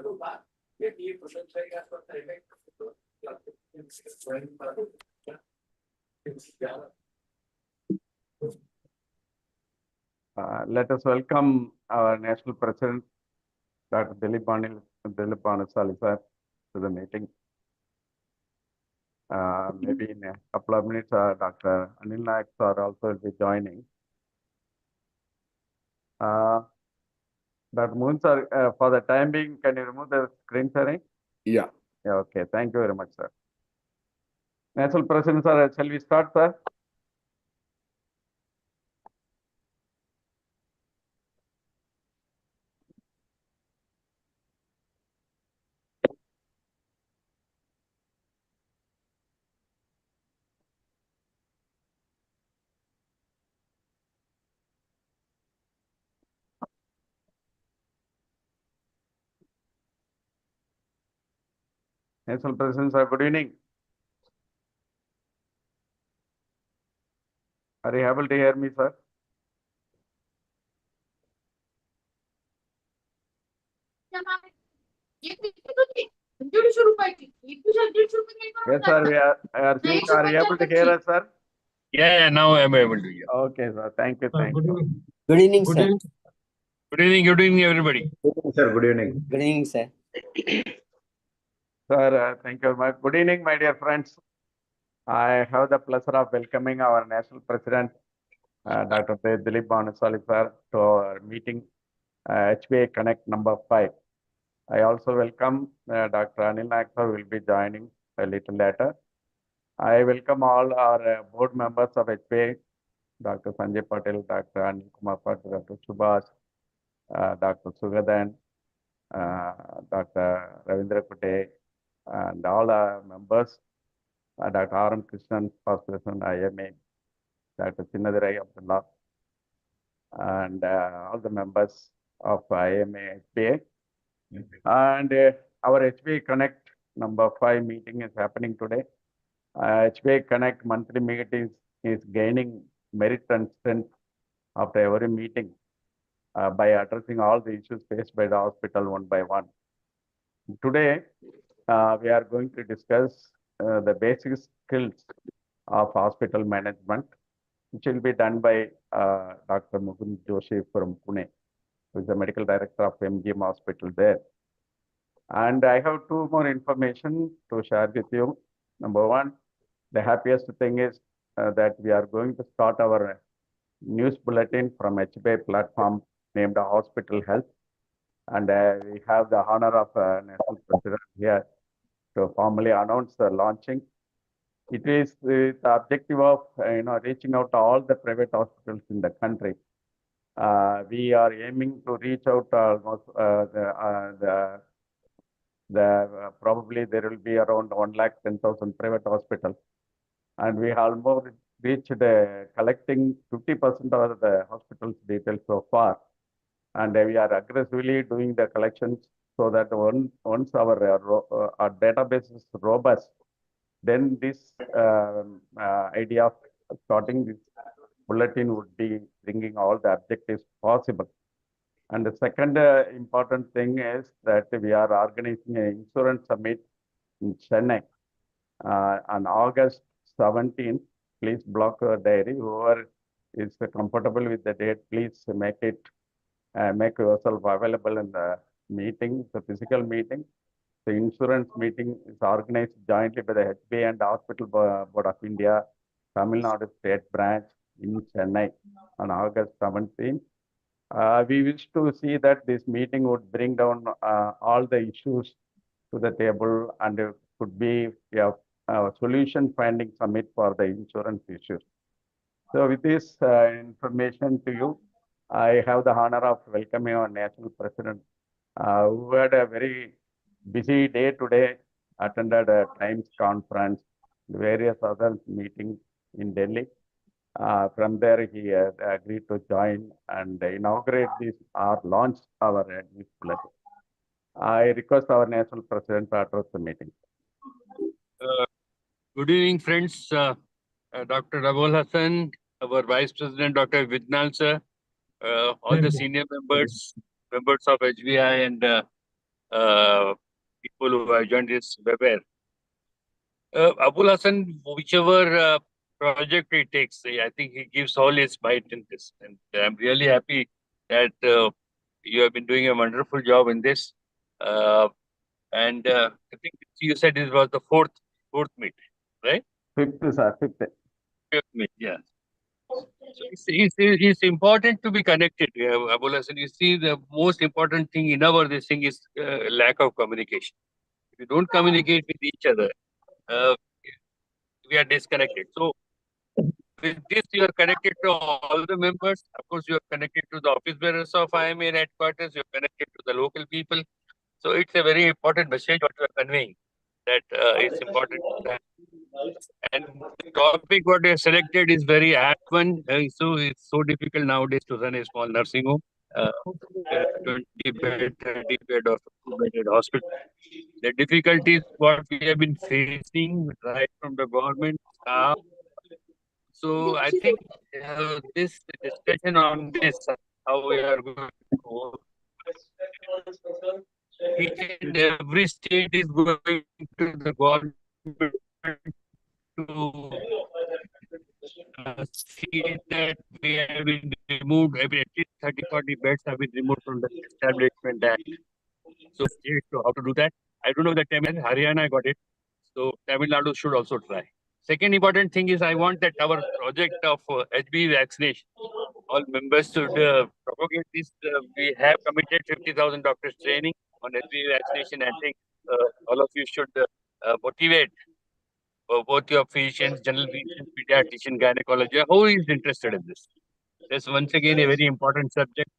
Let us welcome our National President, Dr. Dilip Bhanusali sir, to the meeting. Maybe in a couple of minutes, Dr. Anil Nayak sir also will be joining. Dr. Moon sir, for the time being, can you remove the screen sharing? Yeah. Yeah, okay. Thank you very much, sir. National President sir, shall we start, sir? National President sir, good evening. Are you able to hear me, sir? Yes, sir, we are seeing. Are you able to hear us, sir? Yeah, now I am able to hear. Okay, sir. Thank you. Thank you. Good evening, sir. Good evening, everybody. Sir, good evening. Good evening, sir. Sir, thank you very much. Good evening, my dear friends. I have the pleasure of welcoming our National President, Dr. Dilip Bhanusali sir, to our meeting, HBA Connect number 5. I also welcome Dr. Anil Nayak sir, will be joining a little later. I welcome all our board members of HBA, Dr. Sanjay Patel, Dr. Anil Kumar Patel, Dr. Subhash, Dr. Sugadan, Dr. Ravindra Kute, and all our members, Dr. R.M. Krishnan, past president, IMA, Dr. Chinnadurai Abdullah, and all the members of IMA HBA. And our HBA Connect number 5 meeting is happening today. HBA Connect monthly meeting is gaining merit and strength after every meeting by addressing all the issues faced by the hospital one by one. Today, we are going to discuss the basic skills of hospital management, which will be done by Dr. Mukund Joshi from Pune, who is the medical director of MGM Hospital there. And I have 2 more information to share with you. Number 1, the happiest thing is that we are going to start our news bulletin from HBA platform named Hospital Health. And we have the honor of National President here to formally announce the launching. It is the objective of reaching out to all the private hospitals in the country. We are aiming to reach out to almost probably there will be around 110,000 private hospitals, and we almost reached collecting 50% of the hospitals details so far, and we are aggressively doing the collections so that once our database is robust, then this idea of starting this bulletin would be bringing all the objectives possible. And the second important thing is that we are organizing an insurance summit in Chennai on August 17th. Please block your diary. Whoever is comfortable with the date, please make yourself available in the meeting, the physical meeting. The insurance meeting is organized jointly by the HBA and Hospital Board of India, Tamil Nadu State Branch in Chennai on August 17th. We wish to see that this meeting would bring down all the issues to the table and could be a solution finding summit for the insurance issues. So with this information to you, I have the honor of welcoming our National President, who had a very busy day today, attended a Times conference, various other meetings in Delhi. From there, he agreed to join and inaugurate this or launch our news bulletin. I request our National President to address the meeting. Good evening, friends. Dr. Abul Hassan, our Vice President, Dr. Vidnal sir, all the senior members of HBI and people who have joined this webinar. Abul Hassan, whichever project he takes, I think he gives all his might in this. And I'm really happy that you have been doing a wonderful job in this. And I think you said it was the fourth meet, right? Fifth, sir, fifth. Fifth meet, yeah. So it's important to be connected. Abul Hassan, you see, the most important thing in our this thing is lack of communication. If you don't communicate with each other, uh, we are disconnected. So with this, you are connected to all the members. Of course, you are connected to the office bearers of IMA in headquarters. You are connected to the local people. So it's a very important message what you are conveying, that it's important to have. And the topic what you have selected is very apt one. So it's so difficult nowadays to run a small nursing home. Uh, 20 bed, 30 bed or 2-bedded hospital. The difficulties what we have been facing right from the government staff. So I think this discussion on this, how we are going to work, each and every state is going to the government to see that we have been removed, I mean, at least 30, 40 beds have been removed from the Establishment Act. So, how to do that? I don't know the Tamil, Haryana got it. So, Tamil Nadu should also try. Second important thing is I want that our project of HB vaccination, all members should propagate this. We have committed 50,000 doctors training on HB vaccination. I think all of you should motivate both your physicians, general physicians, pediatrician, gynecology, who is interested in this. That's once again a very important subject.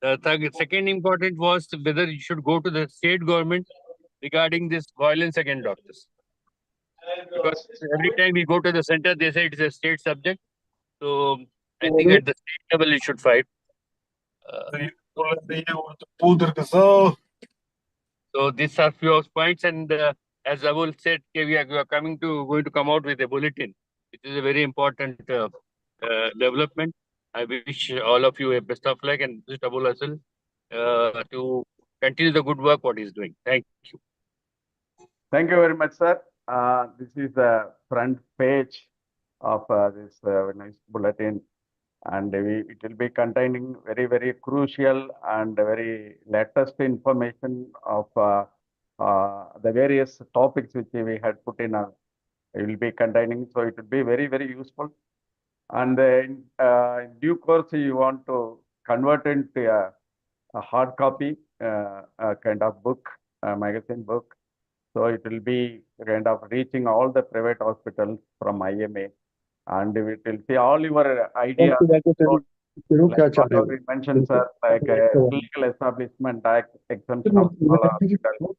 The second important was whether you should go to the state government regarding this violence against doctors. Because every time we go to the center, they say it's a state subject. So I think at the state level, you should fight. So these are few of points, and as Abul said, okay, we are going to come out with a bulletin. It is a very important development. I wish all of you a best of luck and visit Abul Hassan to continue the good work what he's doing. Thank you. Thank you very much, sir. This is the front page of this nice bulletin, and it will be containing very, very crucial and very latest information of the various topics which we had put in. It will be containing, so it will be very, very useful. And in due course, you want to convert into a hard copy, a kind of book, a magazine book. So it will be kind of reaching all the private hospitals from IMA, and it will see all your ideas. Like whatever we mentioned, sir, like Legal Establishment Act, exemption of all hospitals,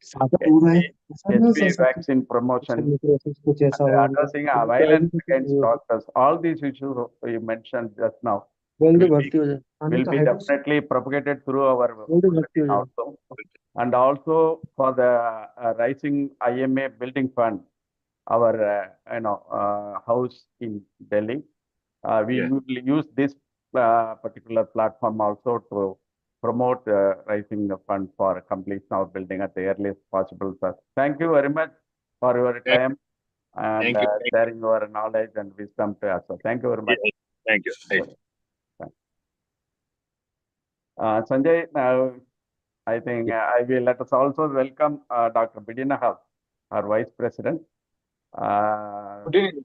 HB vaccine promotion, and addressing violence against doctors. All these issues you mentioned just now will be definitely propagated through our bulletin also. And also for the Rising IMA Building Fund, our house in Delhi, we will use this particular platform also to promote raising the fund for completion of building at the earliest possible, sir. Thank you very much for your time and sharing your knowledge and wisdom to us. So thank you very much. Thank you. Sanjay, now I think I will let us also welcome Dr. Bidina Hub, our Vice President. Good evening.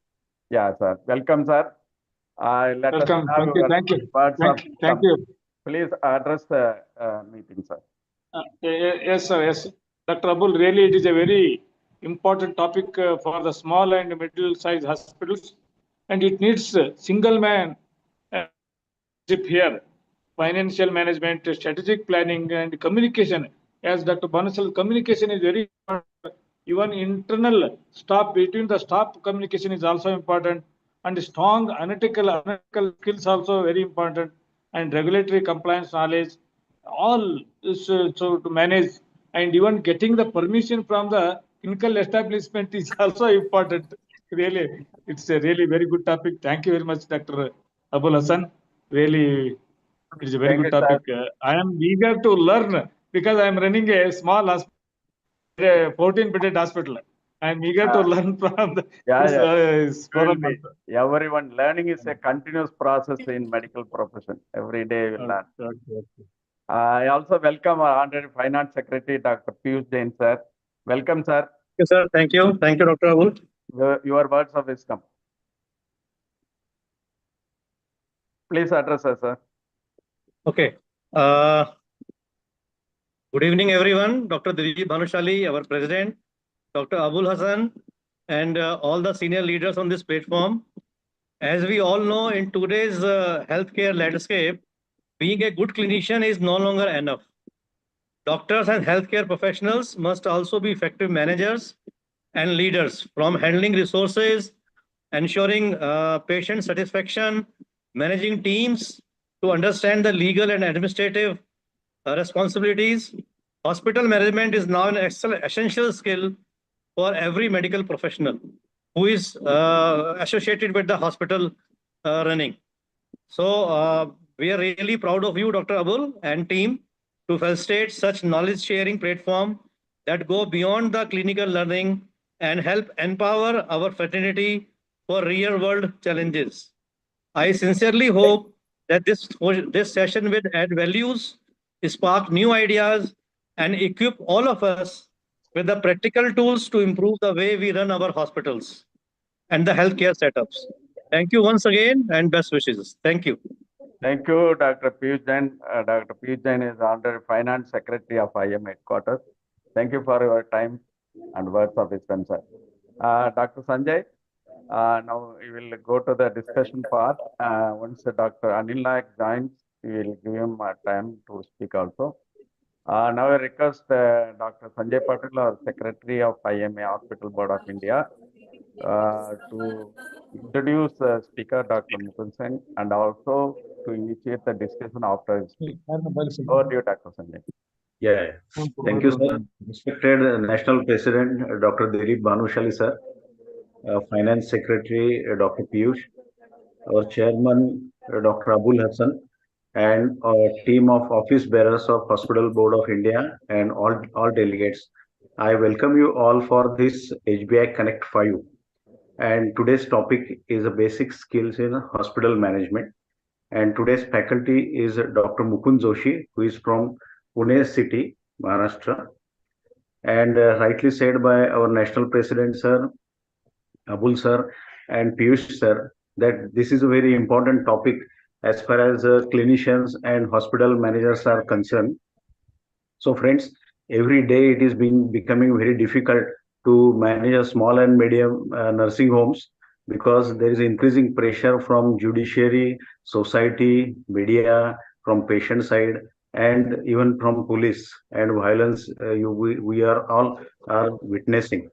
Yeah, sir. Welcome, sir. Let Welcome. us have Thank you. Thank you. Please address the meeting, sir. Yes, sir. Yes, Dr. Abul. Really, it is a very important topic for the small and middle-sized hospitals, and it needs single man here. Financial management, strategic planning, and communication. As Dr. Banasal, communication is very important. Even internal staff, between the staff, communication is also important. And strong analytical skills also very important. And regulatory compliance knowledge, all is, so to manage. And even getting the permission from the clinical establishment is also important. Really, it's a really very good topic. Thank you very much, Dr. Abul Hassan. Really, it is a very good topic. I am eager to learn because I am running a small hospital. a 14-bedded hospital. I'm eager to learn from the Yeah, this Will forum be. also. Everyone learning is a continuous process in medical profession. Every day we learn. Okay. I also welcome our Honorary Finance Secretary, Dr. Piyush Jain, sir. Welcome, sir. Yes, sir. Thank you. Thank you, Dr. Abul. Your words of wisdom. Please address us, sir. Okay. Uh, Good evening, everyone. Dr. Dilip Bhanushali, our president, Dr. Abul Hassan, and all the senior leaders on this platform. As we all know, in today's healthcare landscape, being a good clinician is no longer enough. Doctors and healthcare professionals must also be effective managers and leaders, from handling resources, ensuring patient satisfaction, managing teams, to understand the legal and administrative responsibilities. Hospital management is now an essential skill for every medical professional who is associated with the hospital running. So we are really proud of you, Dr. Abul and team, to facilitate such knowledge sharing platform that go beyond the clinical learning and help empower our fraternity for real world challenges. I sincerely hope that this session will add values, spark new ideas, and equip all of us with the practical tools to improve the way we run our hospitals and the healthcare setups. Thank you once again and best wishes. Thank you. Thank you, Dr. Piyush Jain. Dr. Piyush Jain is Honorary Finance Secretary of IM headquarters. Thank you for your time and words of wisdom, sir. Dr. Sanjay, now we will go to the discussion part. Once Dr. Anil Nayak joins, we will give him time to speak also. Now I request Dr. Sanjay Patil, our Secretary of IMA Hospital Board of India, to introduce speaker Dr. Mukund Singh and also to initiate the discussion after his speech. Over to you, Dr. Sanjay. Yeah, thank you, sir. Respected National President, Dr. Dilip Bhanushali, sir, Finance Secretary, Dr. Piyush, our Chairman, Dr. Abul Hassan, and our team of office bearers of Hospital Board of India and all delegates. I welcome you all for this HBI Connect 5. And today's topic is a basic skills in hospital management. And today's faculty is Dr. Mukund Joshi, who is from Pune city, Maharashtra. And rightly said by our National President, sir, Abul sir, and Piyush sir, that this is a very important topic as far as clinicians and hospital managers are concerned. So friends, every day it is becoming very difficult to manage a small and medium nursing homes because there is increasing pressure from judiciary, society, media, from patient side, and even from police and violence we are all are witnessing.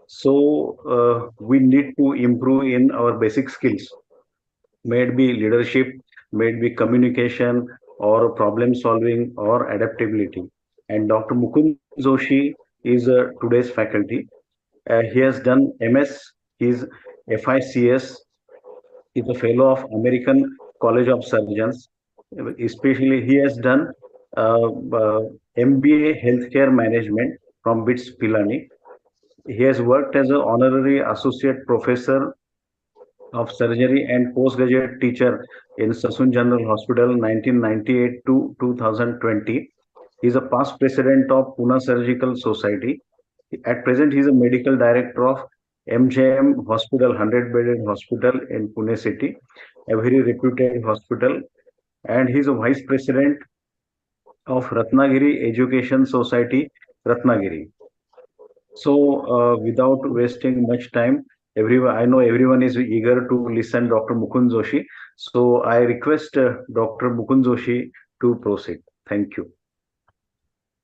So we need to improve in our basic skills, may it be leadership, may it be communication, or problem solving, or adaptability. And Dr. Mukund Joshi is today's faculty. He has done MS, he is FICS, is a fellow of American College of Surgeons. Especially, he has done MBA Healthcare Management from BITS Pilani. He has worked as an honorary associate professor of surgery and postgraduate teacher in Sassoon General Hospital 1998 to 2020. He is a past president of Pune Surgical Society. At present, he is a medical director of MJM Hospital, 100-bedded hospital in Pune city, a very reputed hospital. And he is a vice president of Ratnagiri Education Society, Ratnagiri. So, without wasting much time, I know everyone is eager to listen Dr. Mukund Joshi. So, I request Dr. Mukund Joshi to proceed. Thank you.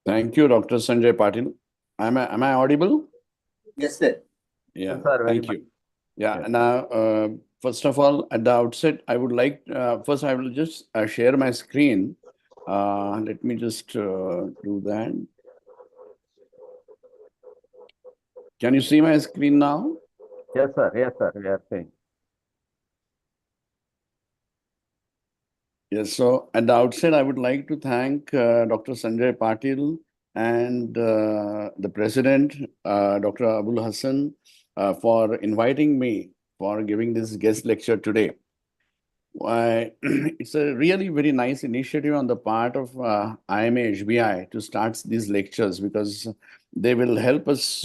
Thank you, Dr. Sanjay Patil. Am I audible? Yes, sir. Yeah, Yes, sir, very thank much. you. Yeah, Yes. now, first of all, at the outset, I would like, first I will just share my screen. Let me just do that. Can you see my screen now? Yes, sir. Yes, sir. We are saying. Yes, so at the outset, I would like to thank Dr. Sanjay Patil and the president, Dr. Abul Hassan, for inviting me for giving this guest lecture today. It's a really very nice initiative on the part of Ima HBI to start these lectures, because they will help us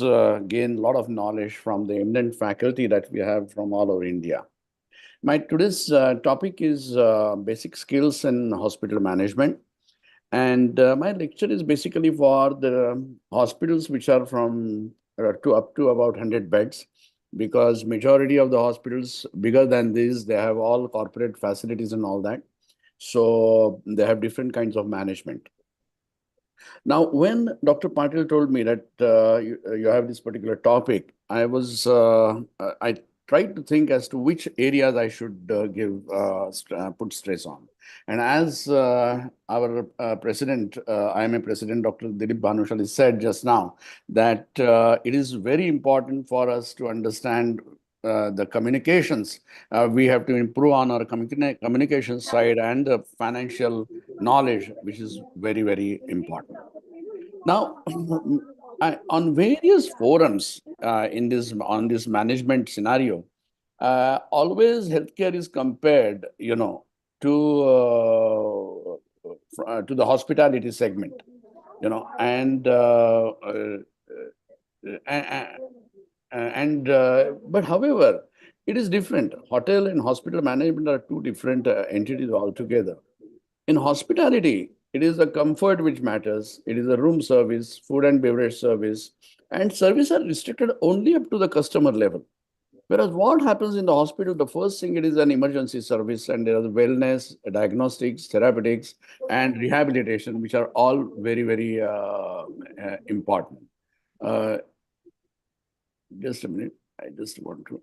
gain a lot of knowledge from the eminent faculty that we have from all over India. My today's topic is basic skills in hospital management. And my lecture is basically for the hospitals which are from to up to about 100 beds, because majority of the hospitals bigger than this, they have all corporate facilities and all that. So they have different kinds of management. Now, when Dr. Patil told me that you have this particular topic, I tried to think as to which areas I should put stress on. And as our president, IMA president, Dr. Dilip Bhanushali said just now, that it is very important for us to understand the communications. We have to improve on our communication side and the financial knowledge, which is very, very important. Now, on various forums on this management scenario, always healthcare is compared, to the hospitality segment, but however, it is different. Hotel and hospital management are two different entities altogether. In hospitality, it is the comfort which matters. It is the room service, food and beverage service, and service are restricted only up to the customer level. Whereas what happens in the hospital, the first thing, it is an emergency service, and there are wellness, diagnostics, therapeutics, and rehabilitation, which are all very, very important. Just a minute. I just want to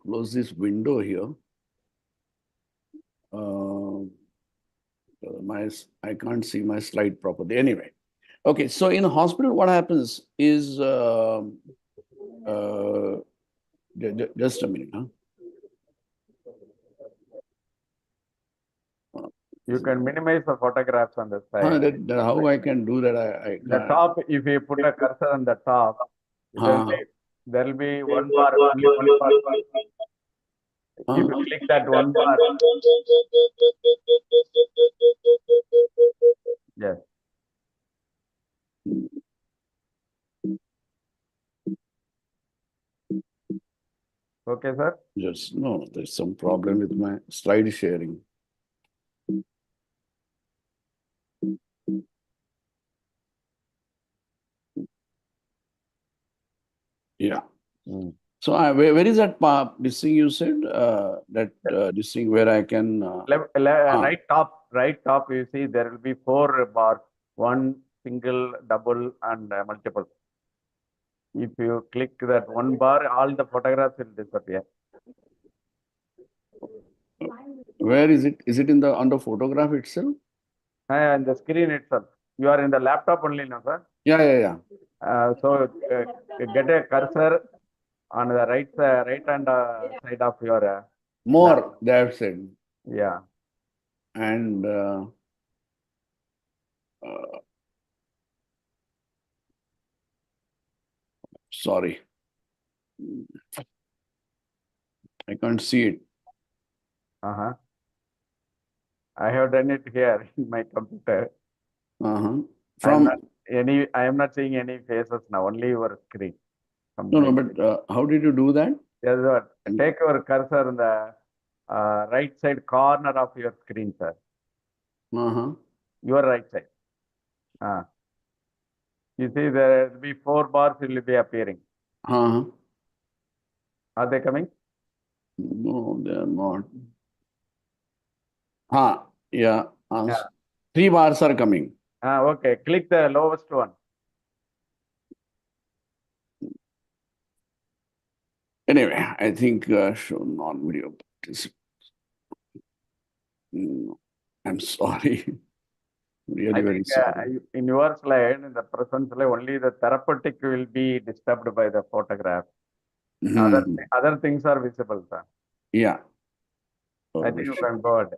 close this window here. I can't see my slide properly. Anyway, okay. So in a hospital, what happens is just a minute. Huh? You can minimize the photographs on the side. How I can do that? The top, if you put a cursor on the top, there will be one bar, only one bar. If you click that one bar, yes. Okay, sir. Yes, no, there's some problem with my slide sharing. Yeah. So where is that this thing you said? This thing where I can right top, you see there will be 4 bars, one, single, double, and multiple. If you click that one bar, all the photographs will disappear. Where is it? Is it in the under photograph itself? And the screen itself. You are in the laptop only now, sir? Yeah. So get a cursor on the right hand side of your more laptop. They have said. Yeah. And sorry, I can't see it. I have done it here in my computer. From I am not seeing any faces now, only your screen. No, but how did you do that? Yes, take your cursor on the right side corner of your screen, sir. Your right side. You see, there will be 4 bars will be appearing. Are they coming? No, they are not. Yeah. 3 bars are coming. Okay. Click the lowest one. Anyway, I think show non-video participants. I'm sorry. Really very sorry. In your slide, in the present slide, only the therapeutic will be disturbed by the photograph. Other things are visible, sir. Yeah. I think you can go ahead.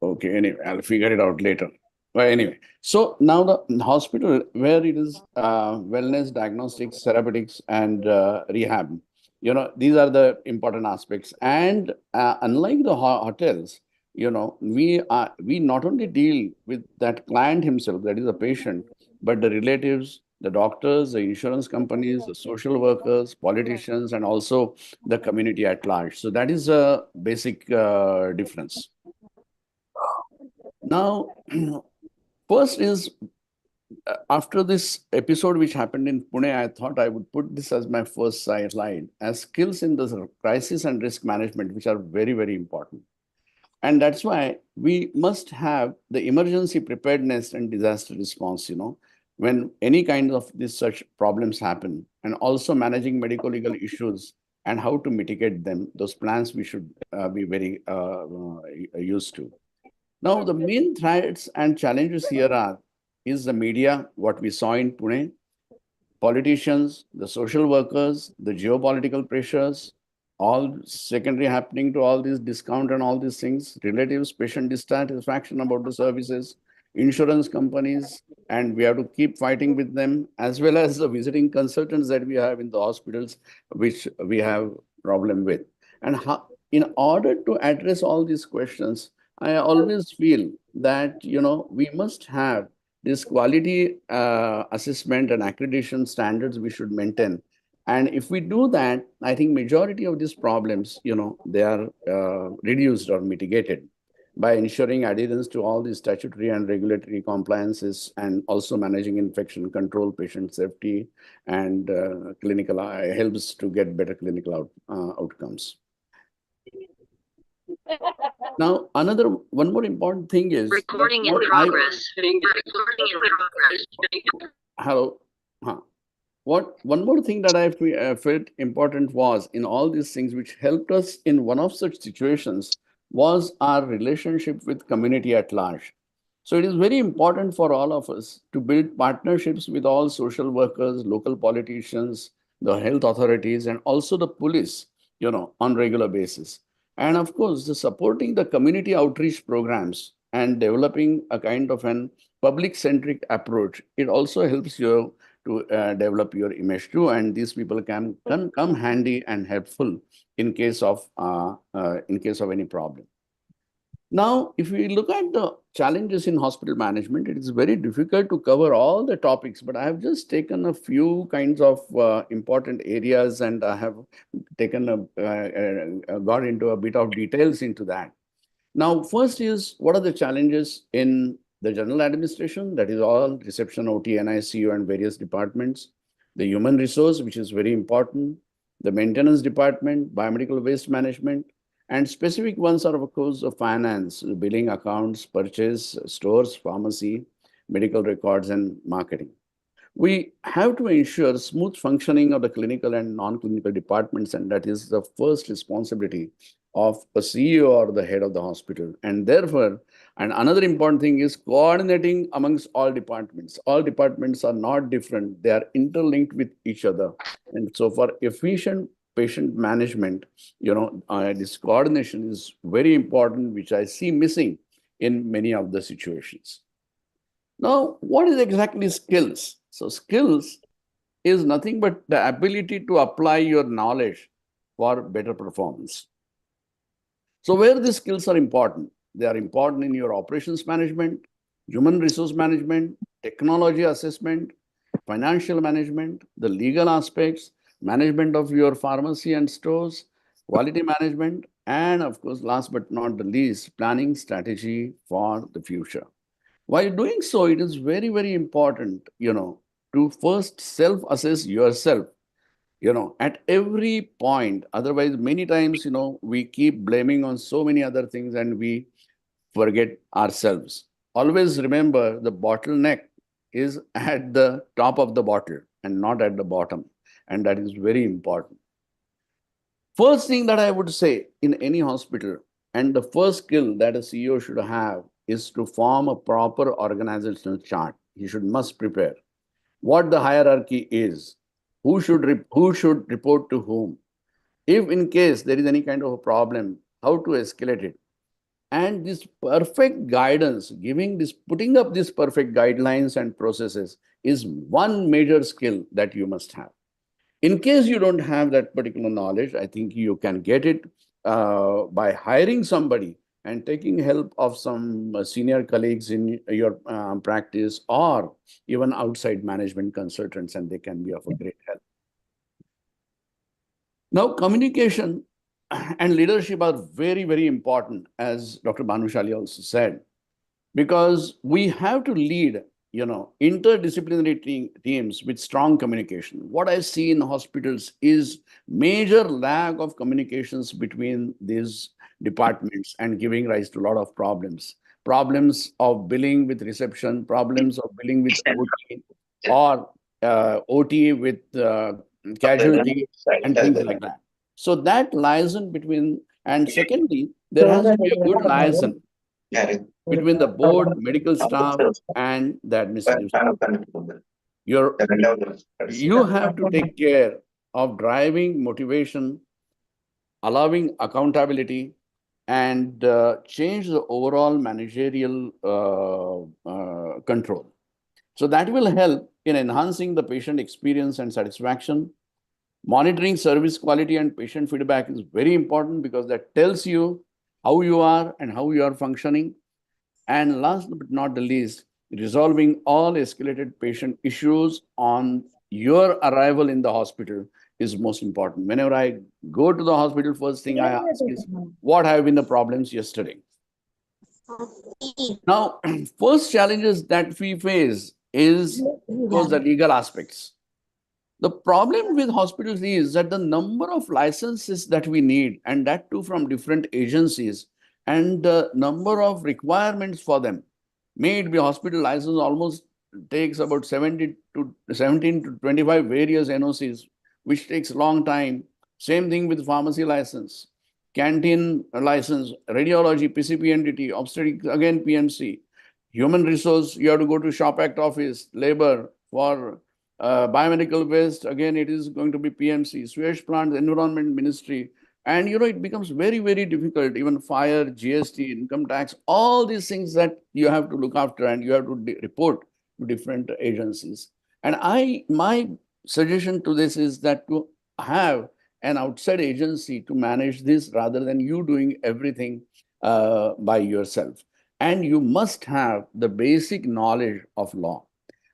Okay, anyway, I'll figure it out later. Well, anyway, so now the hospital where it is wellness, diagnostics, therapeutics, and rehab, these are the important aspects. And unlike the hotels, we not only deal with that client himself, that is the patient, but the relatives, the doctors, the insurance companies, the social workers, politicians, and also the community at large. So that is a basic difference. Now, first is after this episode which happened in Pune, I thought I would put this as my first slide as skills in the crisis and risk management, which are very, very important. And that's why we must have the emergency preparedness and disaster response, when any kind of these such problems happen, and also managing medical legal issues and how to mitigate them. Those plans we should be very used to. Now, the main threats and challenges here is the media, what we saw in Pune, politicians, the social workers, the geopolitical pressures, all secondary happening to all these discount and all these things, relatives, patient dissatisfaction about the services, insurance companies, and we have to keep fighting with them, as well as the visiting consultants that we have in the hospitals, which we have problem with. And in order to address all these questions, I always feel that, we must have this quality assessment and accreditation standards we should maintain. And if we do that, I think majority of these problems, they are reduced or mitigated by ensuring adherence to all the statutory and regulatory compliances, and also managing infection control, patient safety, and clinical helps to get better clinical outcomes. Now, one more important thing is recording in progress. Recording in progress. Hello. One more thing that I felt important was in all these things which helped us in one of such situations was our relationship with community at large. So it is very important for all of us to build partnerships with all social workers, local politicians, the health authorities, and also the police, on regular basis. And of course, supporting the community outreach programs and developing a kind of an public-centric approach, it also helps you to develop your image too. And these people can come handy and helpful in case of any problem. Now, if we look at the challenges in hospital management, it is very difficult to cover all the topics, but I have just taken a few kinds of important areas, and I have taken got into a bit of details into that. Now, first is what are the challenges in the general administration, that is all reception, OT, NICU, and various departments. The human resource, which is very important. The maintenance department, biomedical waste management. And specific ones are, of course, the finance, billing, accounts, purchase, stores, pharmacy, medical records, and marketing. We have to ensure smooth functioning of the clinical and non-clinical departments, and that is the first responsibility of a CEO or the head of the hospital. And therefore, and another important thing is coordinating amongst all departments. All departments are not different. They are interlinked with each other. And so for efficient patient management, this coordination is very important, which I see missing in many of the situations. Now, what is exactly skills? So skills is nothing but the ability to apply your knowledge for better performance. So where these skills are important? They are important in your operations management, human resource management, technology assessment, financial management, the legal aspects, management of your pharmacy and stores, quality management, and of course, last but not the least, planning strategy for the future. While doing so, it is very, very important, to first self-assess yourself, at every point. Otherwise, many times, we keep blaming on so many other things and we forget ourselves. Always remember the bottleneck is at the top of the bottle and not at the bottom. And that is very important. First thing that I would say in any hospital, and the first skill that a CEO should have, is to form a proper organizational chart. He must prepare what the hierarchy is, who should report to whom, if in case there is any kind of a problem, how to escalate it, And this perfect guidance, putting up these perfect guidelines and processes is one major skill that you must have. In case you don't have that particular knowledge, I think you can get it by hiring somebody and taking help of some senior colleagues in your practice, or even outside management consultants, and they can be of a great help. Now, communication and leadership are very, very important, as Dr. Bhanushali also said, because we have to lead, interdisciplinary teams with strong communication. What I see in hospitals is major lack of communications between these departments, and giving rise to a lot of problems. Problems of billing with reception, problems of billing with OT, or OT with casualty, and things like that. So that liaison between, and secondly, there has to be a good liaison between the board, medical staff, and the administrative staff. You have to take care of driving motivation, allowing accountability, and change the overall managerial control. So that will help in enhancing the patient experience and satisfaction. Monitoring service quality and patient feedback is very important, because that tells you how you are and how you are functioning. And last but not the least, resolving all escalated patient issues on your arrival in the hospital is most important. Whenever I go to the hospital, first thing I ask is, what have been the problems yesterday? Now, first challenges that we face is, of course, the legal aspects. The problem with hospitals is that the number of licenses that we need, and that too from different agencies, and the number of requirements for them. May it be hospital license almost takes about 17 to 25 various NOCs, which takes a long time. Same thing with pharmacy license, canteen license, radiology, PCP entity, obstetrics, again PMC. Human resource, you have to go to Shop Act office, labor. For biomedical waste, again, it is going to be PMC, sewage plant, environment ministry. And, it becomes very, very difficult, even fire, GST, income tax, all these things that you have to look after, and you have to report to different agencies. And my suggestion to this is that to have an outside agency to manage this, rather than you doing everything by yourself. And you must have the basic knowledge of law.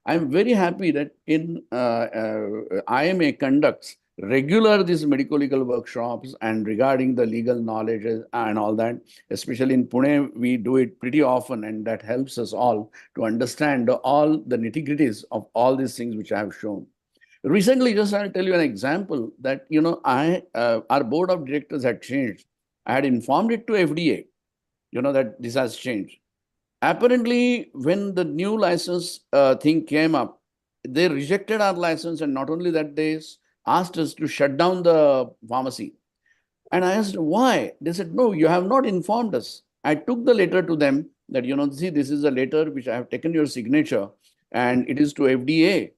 I'm very happy that in IMA conducts regular these medical legal workshops, and regarding the legal knowledge and all that. Especially in Pune, we do it pretty often, and that helps us all to understand all the nitty-gritties of all these things which I have shown. Recently, just I'll tell you an example that, our board of directors had changed. I had informed it to FDA, that this has changed. Apparently, when the new license thing came up, they rejected our license, and not only that, they asked us to shut down the pharmacy. And I asked, why? They said, no, you have not informed us. I took the letter to them that, see, this is a letter which I have taken your signature, and it is to FDA,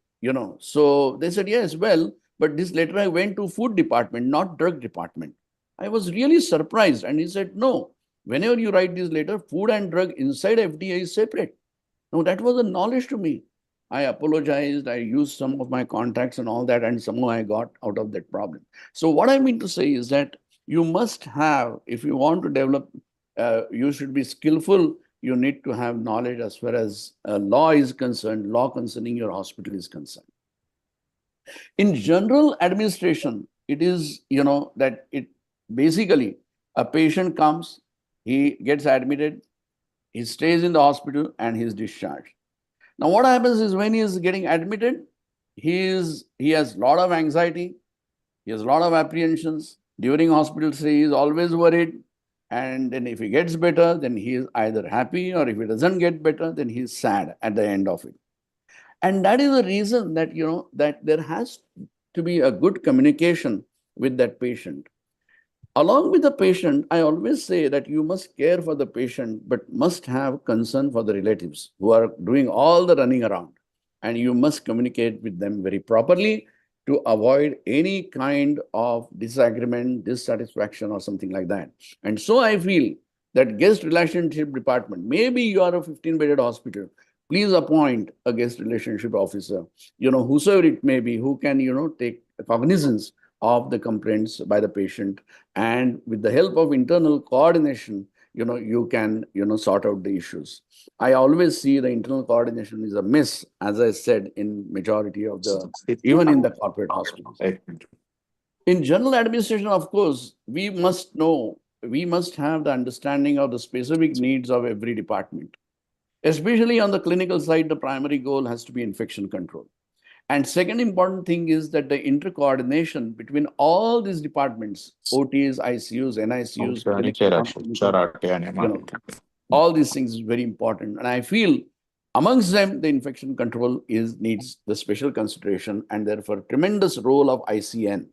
So they said, yes, well, but this letter I went to food department, not drug department. I was really surprised. And he said, no, whenever you write this letter, food and drug inside FDA is separate. Now, that was a knowledge to me. I apologized. I used some of my contacts and all that, and somehow I got out of that problem. So what I mean to say is that you must have, if you want to develop, you should be skillful. You need to have knowledge as far as law is concerned, law concerning your hospital is concerned. In general administration, it is, that it basically, a patient comes, he gets admitted, he stays in the hospital, and he is discharged. Now, what happens is, when he is getting admitted, he has a lot of anxiety, he has a lot of apprehensions. During hospital stay, he is always worried. And then if he gets better, then he is either happy, or if he doesn't get better, then he is sad at the end of it. And that is the reason that, that there has to be a good communication with that patient. Along with the patient, I always say that you must care for the patient, but must have concern for the relatives who are doing all the running around. And you must communicate with them very properly to avoid any kind of disagreement, dissatisfaction, or something like that. And so I feel that guest relationship department. Maybe you are a 15-bedded hospital. Please appoint a guest relationship officer, whosoever it may be, who can, take cognizance of the complaints by the patient. And with the help of internal coordination, you can, sort out the issues. I always see the internal coordination is a miss, as I said, in majority of even in the corporate hospitals. In general administration, of course, we must have the understanding of the specific needs of every department. Especially on the clinical side, the primary goal has to be infection control. And second important thing is that the intercoordination between all these departments, OTs, ICUs, NICUs, all these things is very important. And I feel amongst them, the infection control needs the special consideration, and therefore tremendous role of ICN.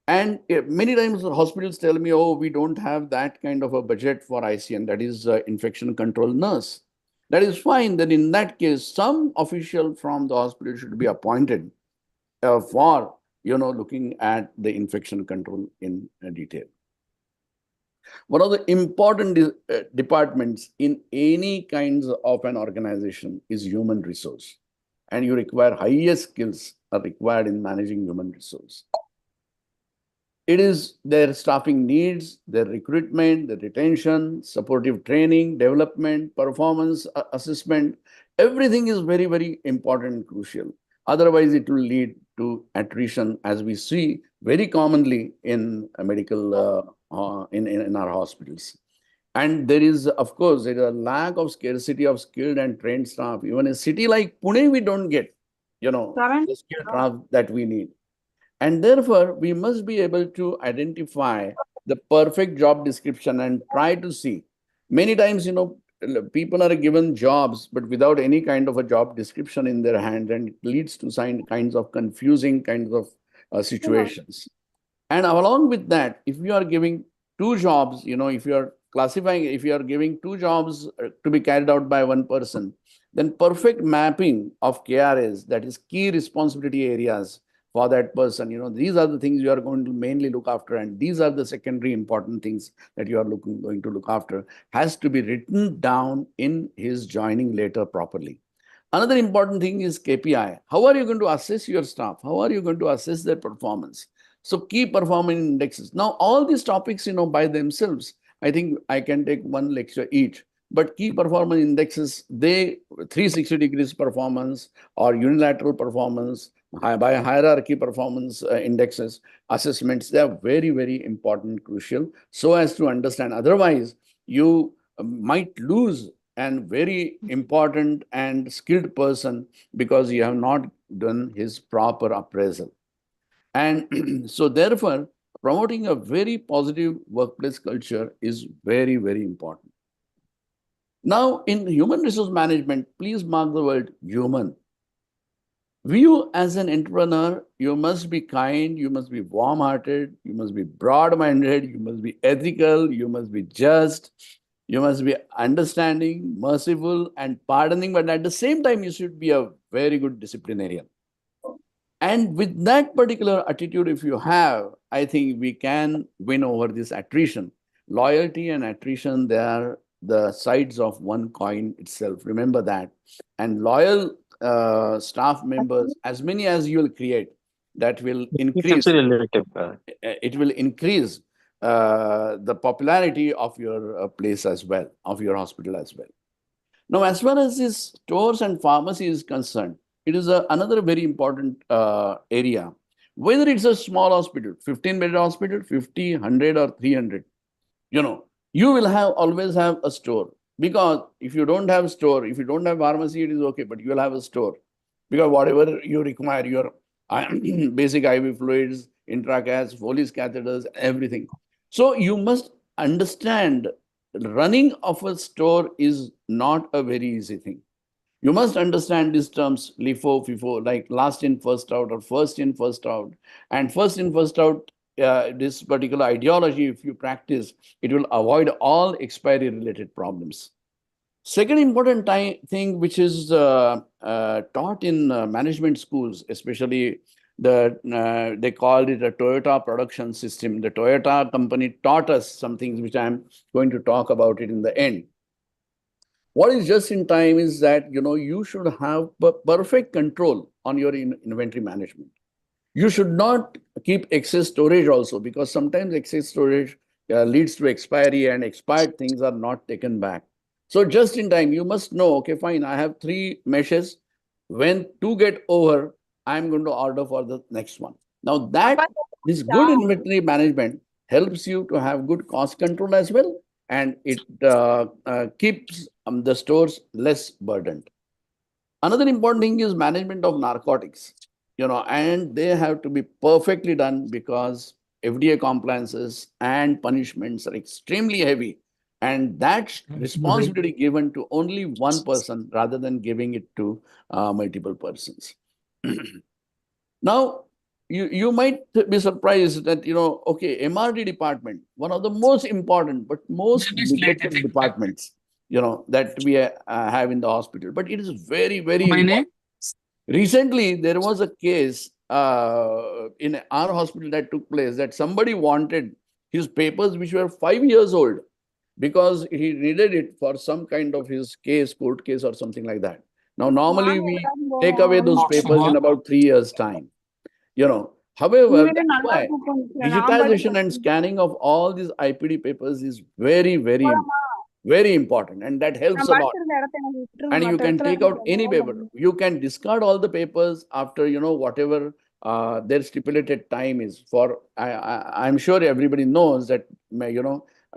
And many times the hospitals tell me, oh, we don't have that kind of a budget for ICN, that is infection control nurse. That is fine. Then in that case, some official from the hospital should be appointed for, looking at the infection control in detail. One of the important departments in any kinds of an organization is human resource. And you require highest skills are required in managing human resource. It is their staffing needs, their recruitment, their retention, supportive training, development, performance assessment. Everything is very, very important and crucial. Otherwise, it will lead to attrition, as we see very commonly in medical, in our hospitals. And there is, of course, there is a lack of scarcity of skilled and trained staff. Even a city like Pune, we don't get, the skilled staff that we need. And therefore, we must be able to identify the perfect job description and try to see. Many times, people are given jobs, but without any kind of a job description in their hand, and it leads to kinds of confusing kinds of situations. And along with that, if you are giving two jobs, if you are giving two jobs to be carried out by one person, then perfect mapping of KRAs, that is key responsibility areas for that person, these are the things you are going to mainly look after, and these are the secondary important things that you are going to look after, has to be written down in his joining letter properly. Another important thing is KPI. How are you going to assess your staff? How are you going to assess their performance? So key performance indexes. Now, all these topics, by themselves, I think I can take one lecture each. But key performance indexes, 360 degrees performance or unilateral performance, by hierarchy performance indexes, assessments, they are very, very important, crucial, so as to understand. Otherwise, you might lose a very important and skilled person because you have not done his proper appraisal. And so therefore, promoting a very positive workplace culture is very, very important. Now, in human resource management, please mark the word human. You as an entrepreneur, you must be kind, you must be warm-hearted, you must be broad-minded, you must be ethical, you must be just, you must be understanding, merciful, and pardoning, but at the same time, you should be a very good disciplinarian. And with that particular attitude, if you have, I think we can win over this attrition. Loyalty and attrition, they are the sides of one coin itself. Remember that. And loyal staff members, as many as you will create, that will increase. It will increase the popularity of your place as well, of your hospital as well. Now, as far as this stores and pharmacy is concerned, it is another very important area. Whether it's a small hospital, 15-bedded hospital, 50, 100, or 300, you will always have a store. Because if you don't have store, if you don't have pharmacy, it is okay, but you will have a store. Because whatever you require, your basic IV fluids, intracats, Foley's catheters, everything. So you must understand running of a store is not a very easy thing. You must understand these terms, LIFO, FIFO, like last in, first out, or first in, first out. And first in, first out, this particular ideology, if you practice, it will avoid all expiry-related problems. Second important thing which is taught in management schools, especially they called it a Toyota production system. The Toyota company taught us some things which I'm going to talk about it in the end. What is just in time is that, you should have perfect control on your inventory management. You should not keep excess storage also, because sometimes excess storage leads to expiry, and expired things are not taken back. So just in time, you must know, okay, fine, I have 3 meshes. When 2 get over, I'm going to order for the next one. Now this good inventory management helps you to have good cost control as well, and it keeps the stores less burdened. Another important thing is management of narcotics, and they have to be perfectly done, because FDA compliances and punishments are extremely heavy. And that's responsibility given to only one person rather than giving it to multiple persons. Now, you might be surprised that, okay, MRD department, one of the most important but most neglected departments, that we have in the hospital. But it is very, very important. Recently, there was a case in our hospital that took place, that somebody wanted his papers which were 5 years old, because he needed it for some kind of his case, court case or something like that. Now, normally we take away those papers in about 3 years' time. However, that's why digitization and scanning of all these IPD papers is very, very, very important, and that helps a lot. And you can take out any paper. You can discard all the papers after, whatever their stipulated time is. I'm sure everybody knows that,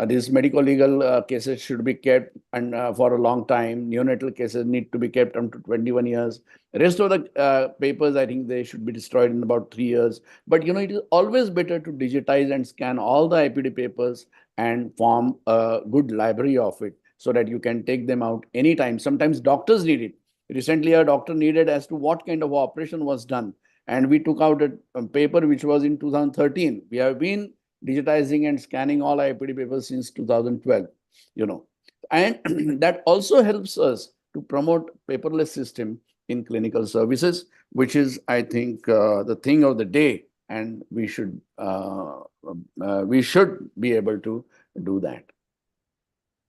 these medical legal cases should be kept and for a long time. Neonatal cases need to be kept up to 21 years. The rest of the papers, I think they should be destroyed in about 3 years. But, it is always better to digitize and scan all the IPD papers and form a good library of it, so that you can take them out anytime. Sometimes doctors need it. Recently, a doctor needed as to what kind of operation was done. And we took out a paper which was in 2013. We have been digitizing and scanning all IPD papers since 2012, And that also helps us to promote paperless system in clinical services, which is, I think, the thing of the day. And we should be able to do that.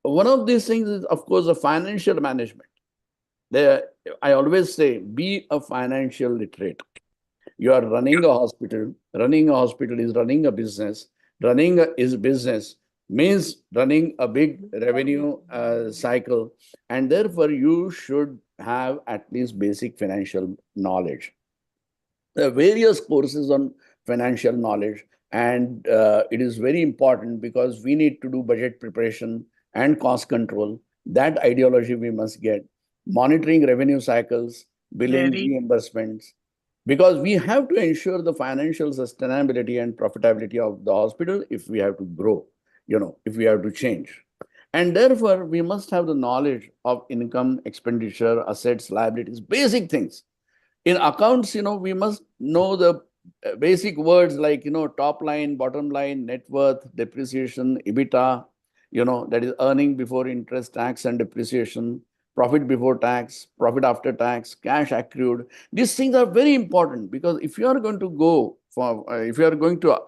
One of these things is, of course, the financial management. I always say, be a financial literate. You are running a hospital. Running a hospital is running a business. Running is business means running a big revenue cycle. And therefore, you should have at least basic financial knowledge. There are various courses on financial knowledge. And it is very important, because we need to do budget preparation and cost control. That ideology we must get. Monitoring revenue cycles, billing, reimbursements, because we have to ensure the financial sustainability and profitability of the hospital if we have to grow, if we have to change. And therefore, we must have the knowledge of income, expenditure, assets, liabilities, basic things. In accounts, we must know the basic words like, top line, bottom line, net worth, depreciation, EBITDA, that is earning before interest, tax and depreciation, profit before tax, profit after tax, cash accrued. These things are very important, because if you are going to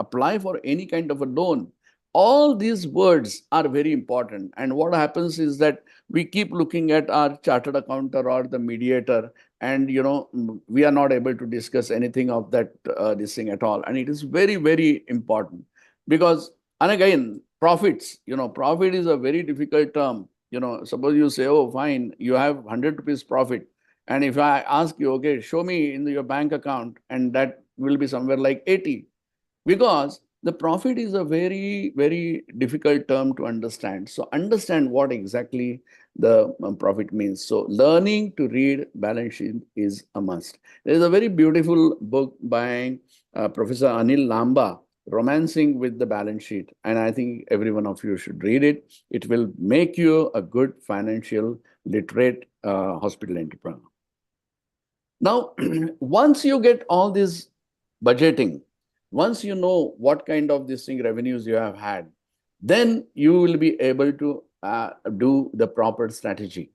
apply for any kind of a loan, all these words are very important. And what happens is that we keep looking at our chartered accountant or the mediator, and we are not able to discuss anything of that this thing at all. And it is very, very important, because, and again, profits, profit is a very difficult term. Suppose you say, oh, fine, you have 100 rupees profit. And if I ask you, okay, show me in your bank account, and that will be somewhere like 80, because the profit is a very, very difficult term to understand. So understand what exactly the profit means. So learning to read balance sheet is a must. There is a very beautiful book by Professor Anil Lamba, Romancing with the Balance Sheet. And I think every one of you should read it. It will make you a good financial literate hospital entrepreneur. Now, once you get all this budgeting, once you know what kind of this thing revenues you have had, then you will be able to do the proper strategy.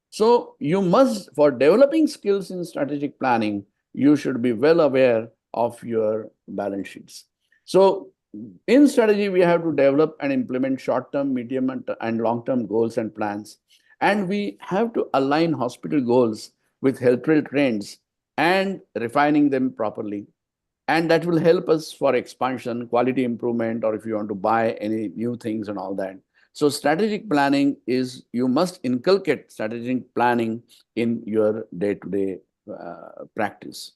So you must, for developing skills in strategic planning, you should be well aware of your balance sheets. So in strategy, we have to develop and implement short-term, medium, and long-term goals and plans. And we have to align hospital goals with healthcare trends and refining them properly. And that will help us for expansion, quality improvement, or if you want to buy any new things and all that. So strategic planning is, you must inculcate strategic planning in your day-to-day practice.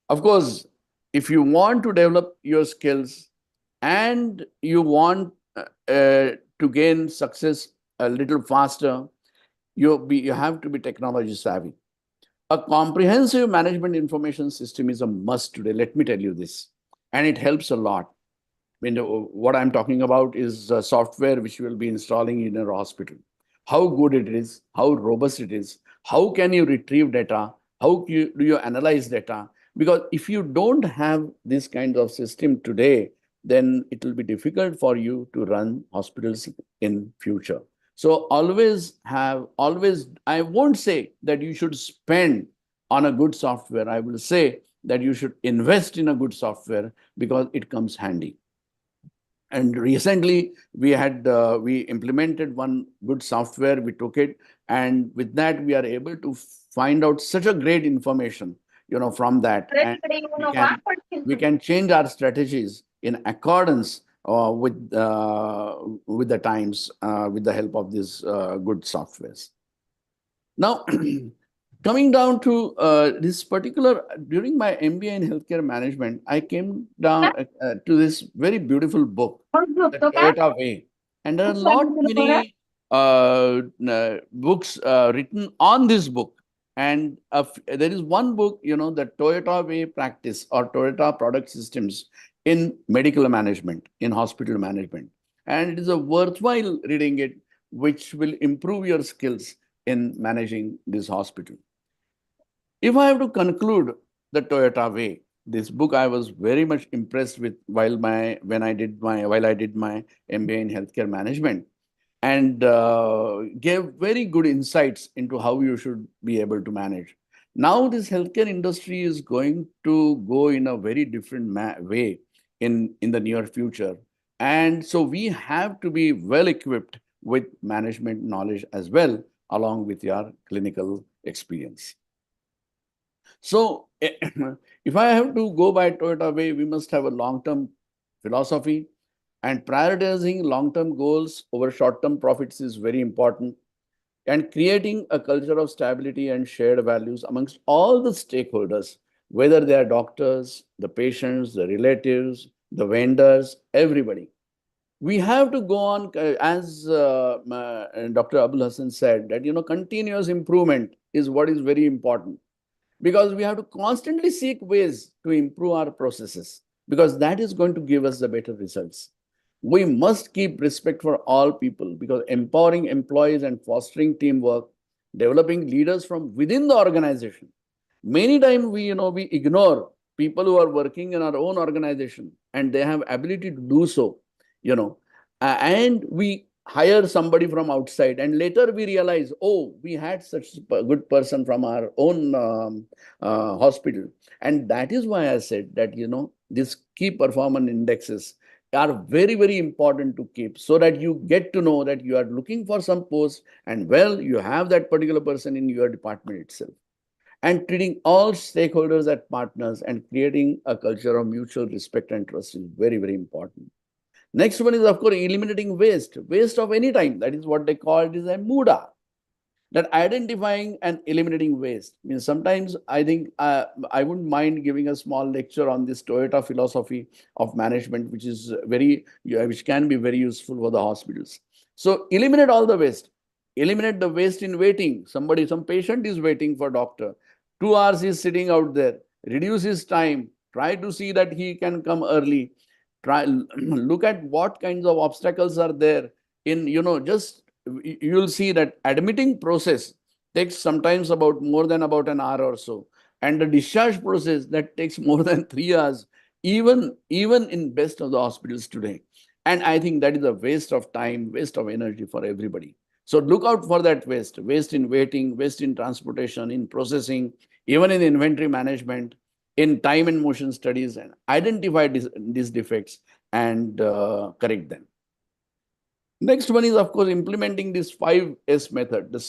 Of course, if you want to develop your skills and you want to gain success a little faster, you have to be technology savvy. A comprehensive management information system is a must today. Let me tell you this, and it helps a lot. What I'm talking about is software which you will be installing in your hospital. How good it is, how robust it is, how can you retrieve data, how do you analyze data? Because if you don't have this kind of system today, then it will be difficult for you to run hospitals in future. So I won't say that you should spend on a good software. I will say that you should invest in a good software because it comes handy. And recently we implemented one good software, we took it, and with that we are able to find out such a great information, from that. And we can change our strategies in accordance with the times, with the help of these good softwares. Now, coming down to this particular, during my MBA in healthcare management, I came down to this very beautiful book, The Toyota Way. And there are many books written on this book. And there is one book, the Toyota Way Practice or Toyota Product Systems in medical management, in hospital management. And it is a worthwhile reading it, which will improve your skills in managing this hospital. If I have to conclude the Toyota Way, this book I was very much impressed with while I did my MBA in healthcare management, and gave very good insights into how you should be able to manage. Now this healthcare industry is going to go in a very different way in the near future. And so we have to be well equipped with management knowledge as well, along with your clinical experience. So if I have to go by Toyota Way, we must have a long-term philosophy, and prioritizing long-term goals over short-term profits is very important. And creating a culture of stability and shared values amongst all the stakeholders, whether they are doctors, the patients, the relatives, the vendors, everybody. We have to go on, as Dr. Abul Hassan said, that continuous improvement is what is very important, because we have to constantly seek ways to improve our processes, because that is going to give us the better results. We must keep respect for all people, because empowering employees and fostering teamwork, developing leaders from within the organization. Many times we ignore people who are working in our own organization and they have ability to do so, and we hire somebody from outside, and later we realize, oh, we had such a good person from our own hospital. And that is why I said that, these key performance indexes are very, very important to keep, so that you get to know that you are looking for some post, and well, you have that particular person in your department itself. And treating all stakeholders as partners and creating a culture of mutual respect and trust is very, very important. Next one is, of course, eliminating waste of any time. That is what they call it is a MUDA. That identifying and eliminating waste means, sometimes I think I wouldn't mind giving a small lecture on this Toyota philosophy of management, which is which can be very useful for the hospitals. So eliminate all the waste. Eliminate the waste in waiting. Some patient is waiting for doctor. 2 hours he's sitting out there. Reduce his time. Try to see that he can come early. Look at what kinds of obstacles are there in, you'll see that admitting process takes sometimes more than about an hour or so. And the discharge process that takes more than 3 hours, even in best of the hospitals today. And I think that is a waste of time, waste of energy for everybody. So look out for that waste in waiting, waste in transportation, in processing, even in inventory management, in time and motion studies and identify these defects and correct them. Next one is, of course, implementing this 5S method, the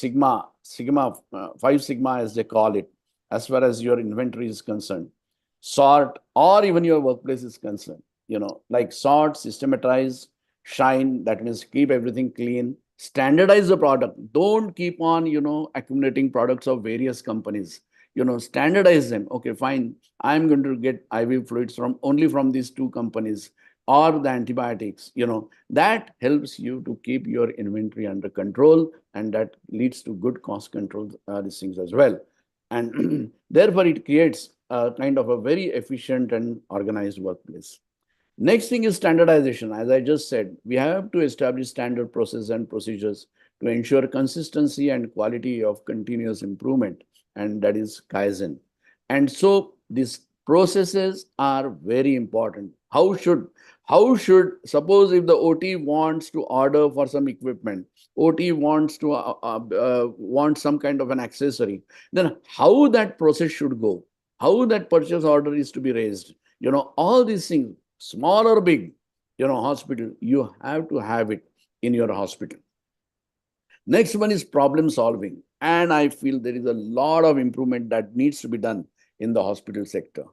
five sigma as they call it, as far as your inventory is concerned. Sort, or even your workplace is concerned, like sort, systematize, shine, that means keep everything clean, standardize the product. Don't keep on, accumulating products of various companies. Standardize them. Okay, fine. I'm going to get IV fluids only from these 2 companies, or the antibiotics. That helps you to keep your inventory under control, and that leads to good cost control, these things as well. And therefore, it creates a kind of a very efficient and organized workplace. Next thing is standardization. As I just said, we have to establish standard processes and procedures to ensure consistency and quality of continuous improvement, and that is Kaizen. And so these processes are very important. How should, suppose if the OT wants to order for some equipment, OT wants to want some kind of an accessory, then how that process should go, how that purchase order is to be raised, all these things, small or big, hospital, you have to have it in your hospital. Next one is problem solving. And I feel there is a lot of improvement that needs to be done in the hospital sector.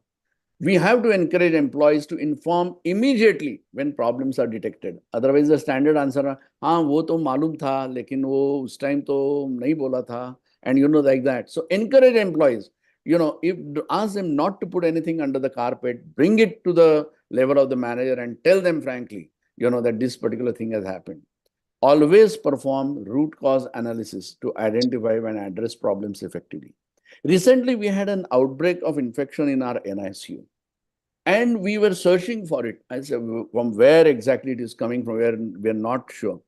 We have to encourage employees to inform immediately when problems are detected. Otherwise, the standard answer, हाँ वो तो मालूम था, लेकिन वो उस time तो नहीं बोला था, and like that. So encourage employees. If ask them not to put anything under the carpet, bring it to the level of the manager and tell them frankly, that this particular thing has happened. Always perform root cause analysis to identify and address problems effectively. Recently, we had an outbreak of infection in our NICU, and we were searching for it. I said, from where exactly it is coming from, we're not sure.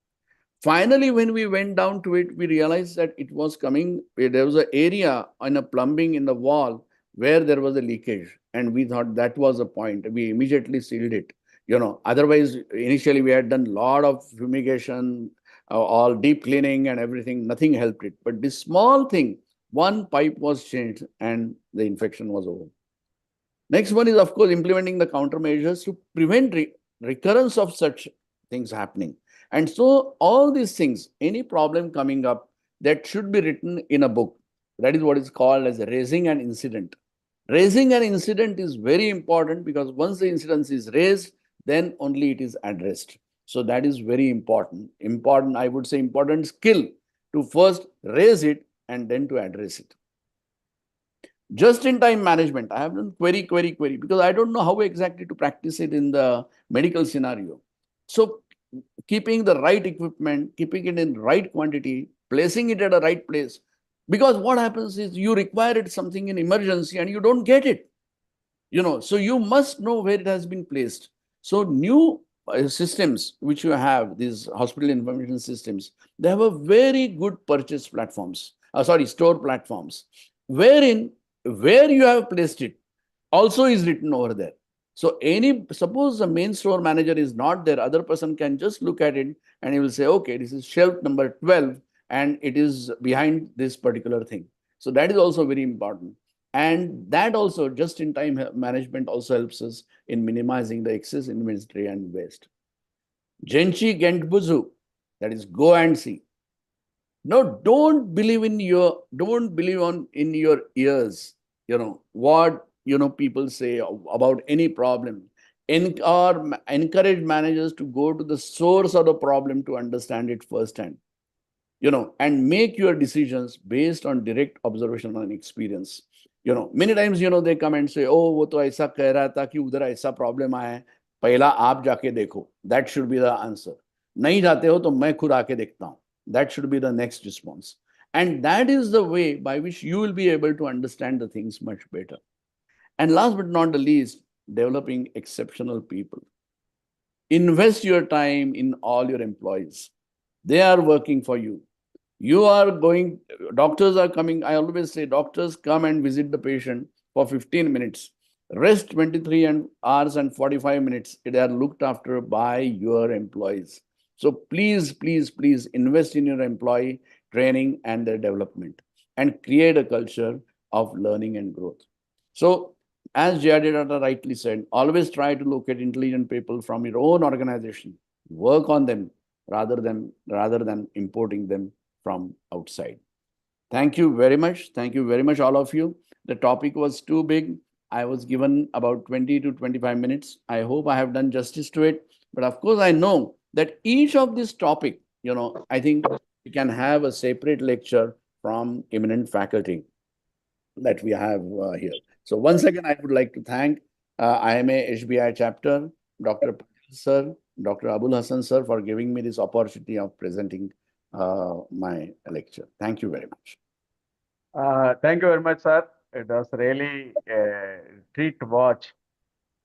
Finally, when we went down to it, we realized that it was coming, there was an area on a plumbing in the wall where there was a leakage, and we thought that was a point. We immediately sealed it. Otherwise, initially we had done a lot of fumigation, all deep cleaning and everything, nothing helped it. But this small thing, one pipe was changed and the infection was over. Next one is, of course, implementing the countermeasures to prevent recurrence of such things happening. And so all these things, any problem coming up, that should be written in a book. That is what is called as raising an incident. Raising an incident is very important, because once the incident is raised, then only it is addressed. So that is very important. I would say important skill to first raise it and then to address it. Just-in-time management. I have done query, because I don't know how exactly to practice it in the medical scenario. So keeping the right equipment, keeping it in right quantity, placing it at a right place. Because what happens is you require something in emergency and you don't get it. So you must know where it has been placed. So new systems which you have, these hospital information systems, they have a very good purchase platforms, store platforms, wherein where you have placed it also is written over there. So suppose the main store manager is not there, other person can just look at it and he will say, okay, this is shelf number 12 and it is behind this particular thing. So that is also very important. And that also, just-in-time management also helps us in minimizing the excess inventory and waste. Genchi Gentbuzu, that is go and see. No, don't believe in your ears, what people say about any problem. Encourage managers to go to the source of the problem to understand it firsthand, and make your decisions based on direct observation and experience. Many times, they come and say, oh, वो तो ऐसा कह रहा था कि उधर ऐसा problem आया है, पहला आप जाके देखो. That should be the answer. नहीं जाते हो तो मैं खुद आके देखता हूँ. That should be the next response. And that is the way by which you will be able to understand the things much better. And last but not the least, developing exceptional people. Invest your time in all your employees. They are working for you. Doctors are coming. I always say doctors come and visit the patient for 15 minutes. Rest 23 hours and 45 minutes. They are looked after by your employees. So please, please, please invest in your employee training and their development and create a culture of learning and growth. So as Jayadata rightly said, always try to locate intelligent people from your own organization. Work on them rather than importing them from outside. Thank you very much. Thank you very much, all of you. The topic was too big. I was given about 20 to 25 minutes. I hope I have done justice to it. But of course, I know that each of this topic, I think we can have a separate lecture from eminent faculty that we have here. So once again, I would like to thank IMA HBI chapter, Dr. Patel sir, Dr. Abul Hassan sir, for giving me this opportunity of presenting my lecture. Thank you very much. Thank you very much, sir. It was really a treat to watch.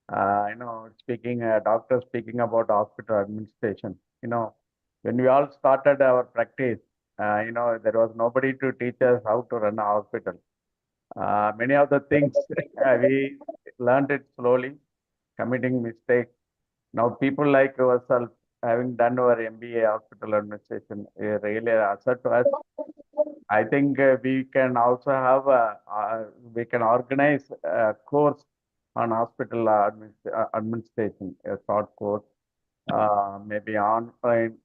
Doctor speaking about hospital administration. When we all started our practice, there was nobody to teach us how to run a hospital. Many of the things we learned it slowly, committing mistakes. Now, people like yourself, having done our MBA hospital administration, really an asset to us. I think we can also have we can organize a course on hospital administration, a short course, maybe online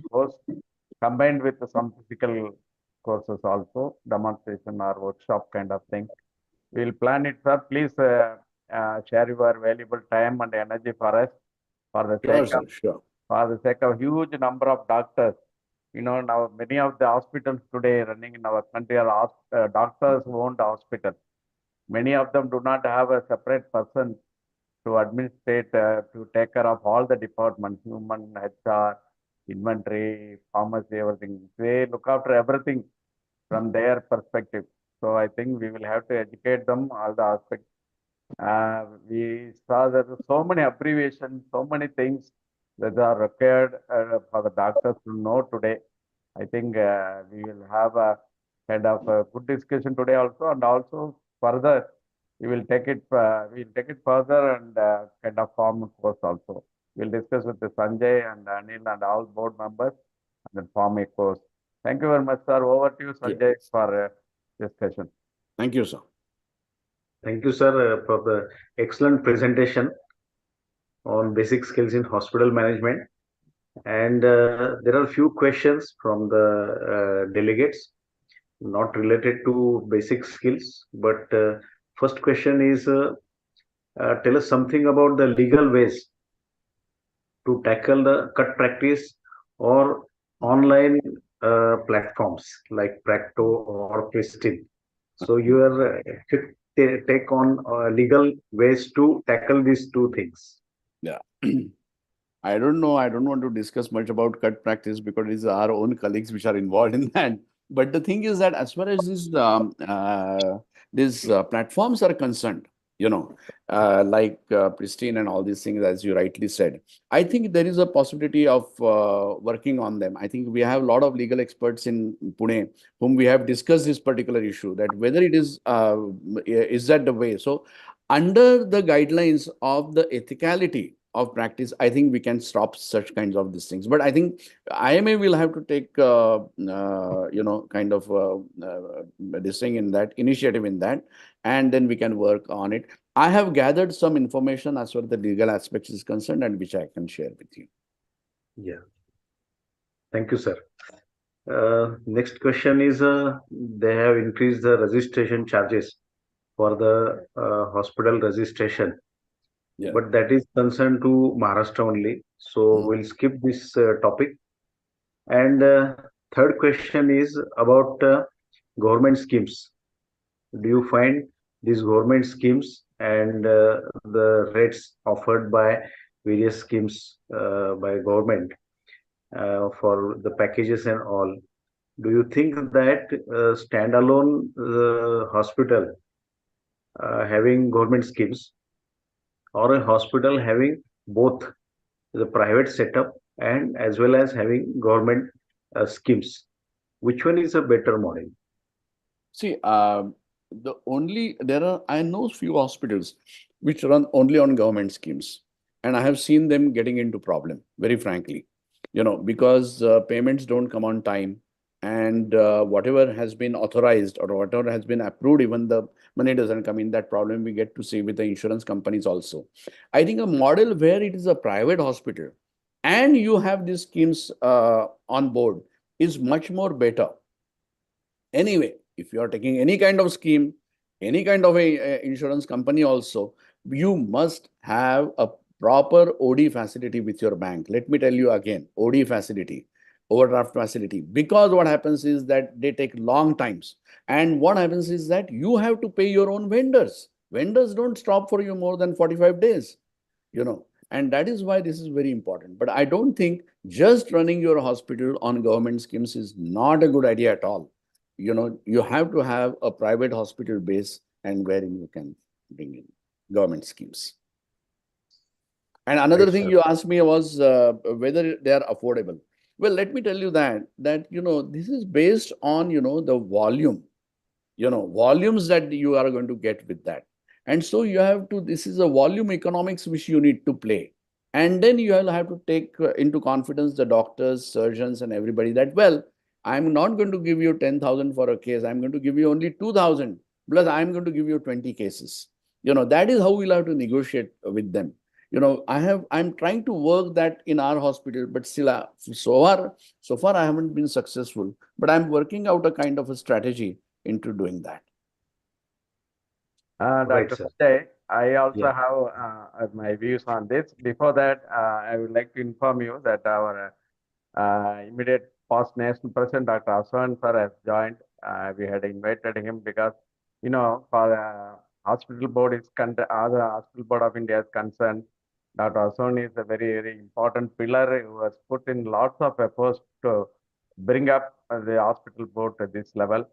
course, combined with some physical courses also, demonstration or workshop kind of thing. We'll plan it, sir. Please share your valuable time and energy for us, for the Sure, sake sir, of sure. for the sake of huge number of doctors. Now many of the hospitals today running in our country are doctors-owned hospitals. Many of them do not have a separate person to administrate, to take care of all the departments, human, HR, inventory, pharmacy, everything. They look after everything from their perspective. So I think we will have to educate them all the aspects. We saw that so many abbreviations, so many things that are required for the doctors to know today. I think we will have a kind of a good discussion today also, and also further we will take it further and kind of form a course also. We'll discuss with the Sanjay and Anil and all board members and then form a course. Thank you very much, sir. Over to you, Sanjay, for discussion. Thank you, sir. Thank you, sir, for the excellent presentation on basic skills in hospital management. And there are a few questions from the delegates, not related to basic skills. But first question is, tell us something about the legal ways to tackle the cut practice or online platforms like Practo or Pristine. So your take on legal ways to tackle these two things. Yeah. I don't know. I don't want to discuss much about cut practice because it's our own colleagues which are involved in that. But the thing is that as far as these platforms are concerned, like Pristine and all these things, as you rightly said, I think there is a possibility of working on them. I think we have a lot of legal experts in Pune whom we have discussed this particular issue, that whether it is that the way. So under the guidelines of the ethicality of practice, I think we can stop such kinds of these things. But I think IMA will have to take, this thing in that, initiative in that, and then we can work on it. I have gathered some information as far as the legal aspects is concerned, and which I can share with you. Yeah. Thank you, sir. Next question is, they have increased the registration charges for the hospital registration. Yeah. But that is concerned to Maharashtra only. So we'll skip this topic. And third question is about government schemes. Do you find these government schemes and the rates offered by various schemes by government for the packages and all, do you think that standalone hospital having government schemes or a hospital having both the private setup and as well as having government schemes, which one is a better model? See, I know few hospitals which run only on government schemes, and I have seen them getting into problem, very frankly, because payments don't come on time. and whatever has been authorized or whatever has been approved, even the money doesn't come in. That problem we get to see with the insurance companies also. I think a model where it is a private hospital and you have these schemes on board is much more better. Anyway, if you are taking any kind of scheme, any kind of a insurance company also, you must have a proper OD facility with your bank. Let me tell you again, OD facility, overdraft facility, because what happens is that they take long times. And what happens is that you have to pay your own vendors. Vendors don't stop for you more than 45 days, and that is why this is very important. But I don't think just running your hospital on government schemes is not a good idea at all. You have to have a private hospital base and wherein you can bring in government schemes. And another Right, thing sir. you asked me was whether they are affordable. Well, let me tell you that this is based on the volume, volumes that you are going to get with that. And so you have to, this is a volume economics which you need to play. And then you will have to take into confidence the doctors, surgeons, and everybody that, well, I'm not going to give you 10,000 for a case. I'm going to give you only 2,000, plus I'm going to give you 20 cases. That is how we'll have to negotiate with them. I'm trying to work that in our hospital, but still, so far I haven't been successful. But I'm working out a kind of a strategy into doing that. Right, Dr. sir. Sanjay, I also Yeah. have my views on this. Before that, I would like to inform you that our immediate past national president, Dr. Aswan sir, has joined. We had invited him because, for hospital board other hospital board of India is concerned, Dr. Aswan is a very, very important pillar who has put in lots of efforts to bring up the hospital board to this level.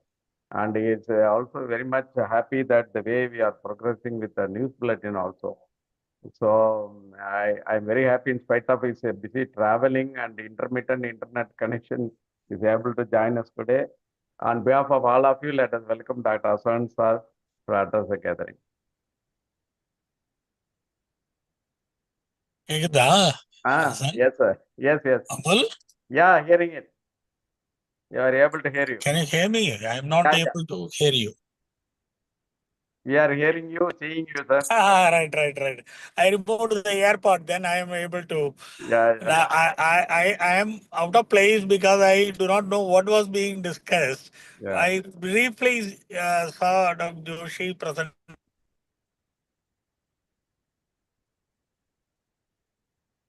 And he is also very much happy that the way we are progressing with the news bulletin also. So I'm very happy in spite of his busy traveling and intermittent internet connection, is able to join us today. On behalf of all of you, let us welcome Dr. Aswan sir to address the gathering. Yes, sir. Yes. Abul, Yeah, hearing it. You are able to hear you. can you hear me? I am not Yeah. able to hear you. We are hearing you, seeing you, sir. Right. I removed the AirPod, then I am able to. Yeah. I am out of place because I do not know what was being discussed. Yeah. I briefly saw Dr. Joshi present.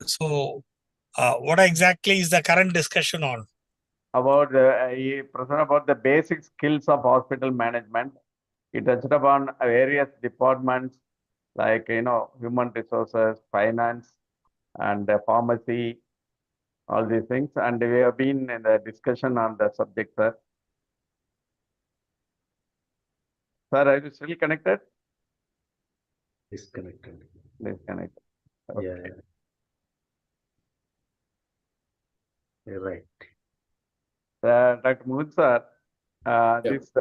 So, what exactly is the current discussion on? About he present about the basic skills of hospital management. He touched upon various departments like human resources, finance, and pharmacy, all these things. And we have been in the discussion on the subject, sir. Sir, are you still connected? Disconnected. Disconnected. Yeah. Okay. You're right. Dr. Mohit sir, Yeah. this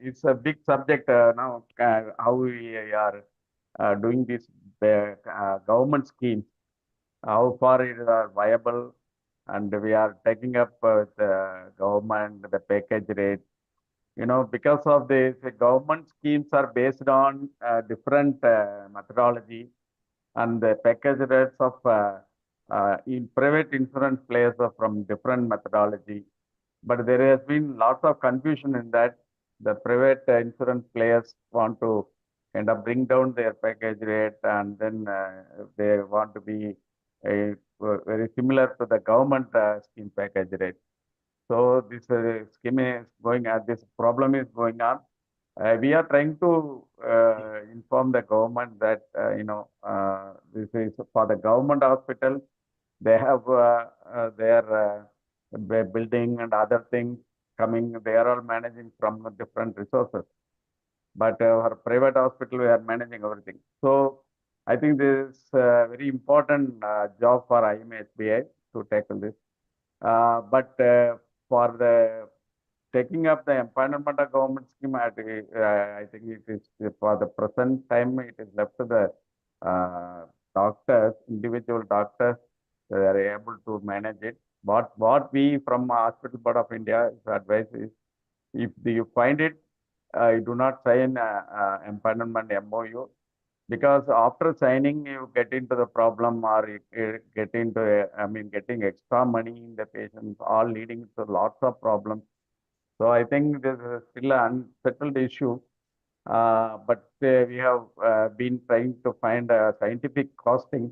is a big subject now, how we are doing this government schemes, how far it is viable, and we are taking up the government, the package rate. Because of this, the government schemes are based on different methodology, and the package rates of in private insurance players are from different methodology. But there has been lots of confusion in that. The private insurance players want to kind of bring down their package rate, and then they want to be very similar to the government scheme package rate. So this scheme is going this problem is going on. We are trying to inform the government that this is for the government hospital. They have their building and other things coming. They are all managing from different resources. But our private hospital, we are managing everything. So I think this is a very important job for Ima Hbi to tackle this. But for the taking up the empanelment of government scheme, I think it is for the present time, it is left to the doctors, individual doctors, they are able to manage it. What we from Hospital Board of India advice is, if you find it, you do not sign empanelment MOU, because after signing you get into the problem, or you get into getting extra money in the patients, all leading to lots of problems. So I think this is still an unsettled issue. But we have been trying to find a scientific costing.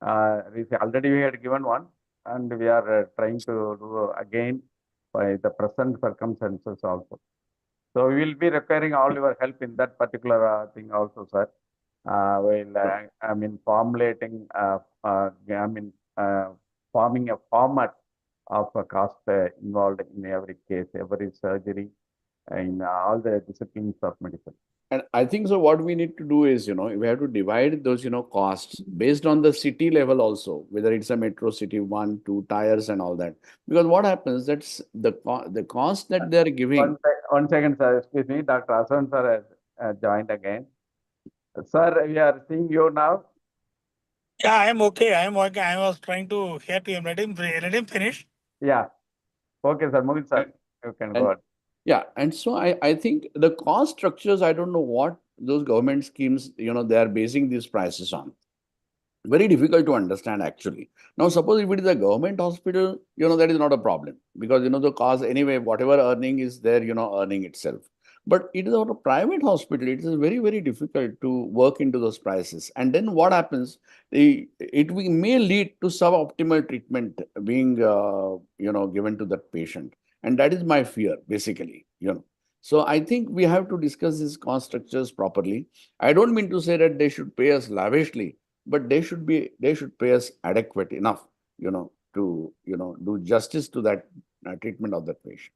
Already we had given one, and we are trying to do again by the present circumstances also. So we will be requiring all your help in that particular thing also, sir. Formulating, forming a format of a cost involved in every case, every surgery, in all the disciplines of medicine. And I think so. What we need to do is, we have to divide those, costs based on the city level also, whether it's a metro city, 1, 2 tires and all that. Because what happens, that's the cost that they're giving. One second, sir. Excuse me, Dr. Hasan sir has joined again. Sir, we are seeing you now. Yeah, I am okay. I am okay. I was trying to hear to him. Let him finish. Yeah. Okay, sir. Move sir. You can go ahead. Yeah, and so I think the cost structures, I don't know what those government schemes, they are basing these prices on. Very difficult to understand actually. Now, suppose if it is a government hospital, that is not a problem, because, the cost anyway, whatever earning is there, earning itself. But it is a private hospital. It is very, very difficult to work into those prices. And then what happens? May lead to suboptimal treatment being, given to that patient. And that is my fear, basically, So I think we have to discuss these cost structures properly. I don't mean to say that they should pay us lavishly, but they should pay us adequate enough, to, do justice to that treatment of that patient.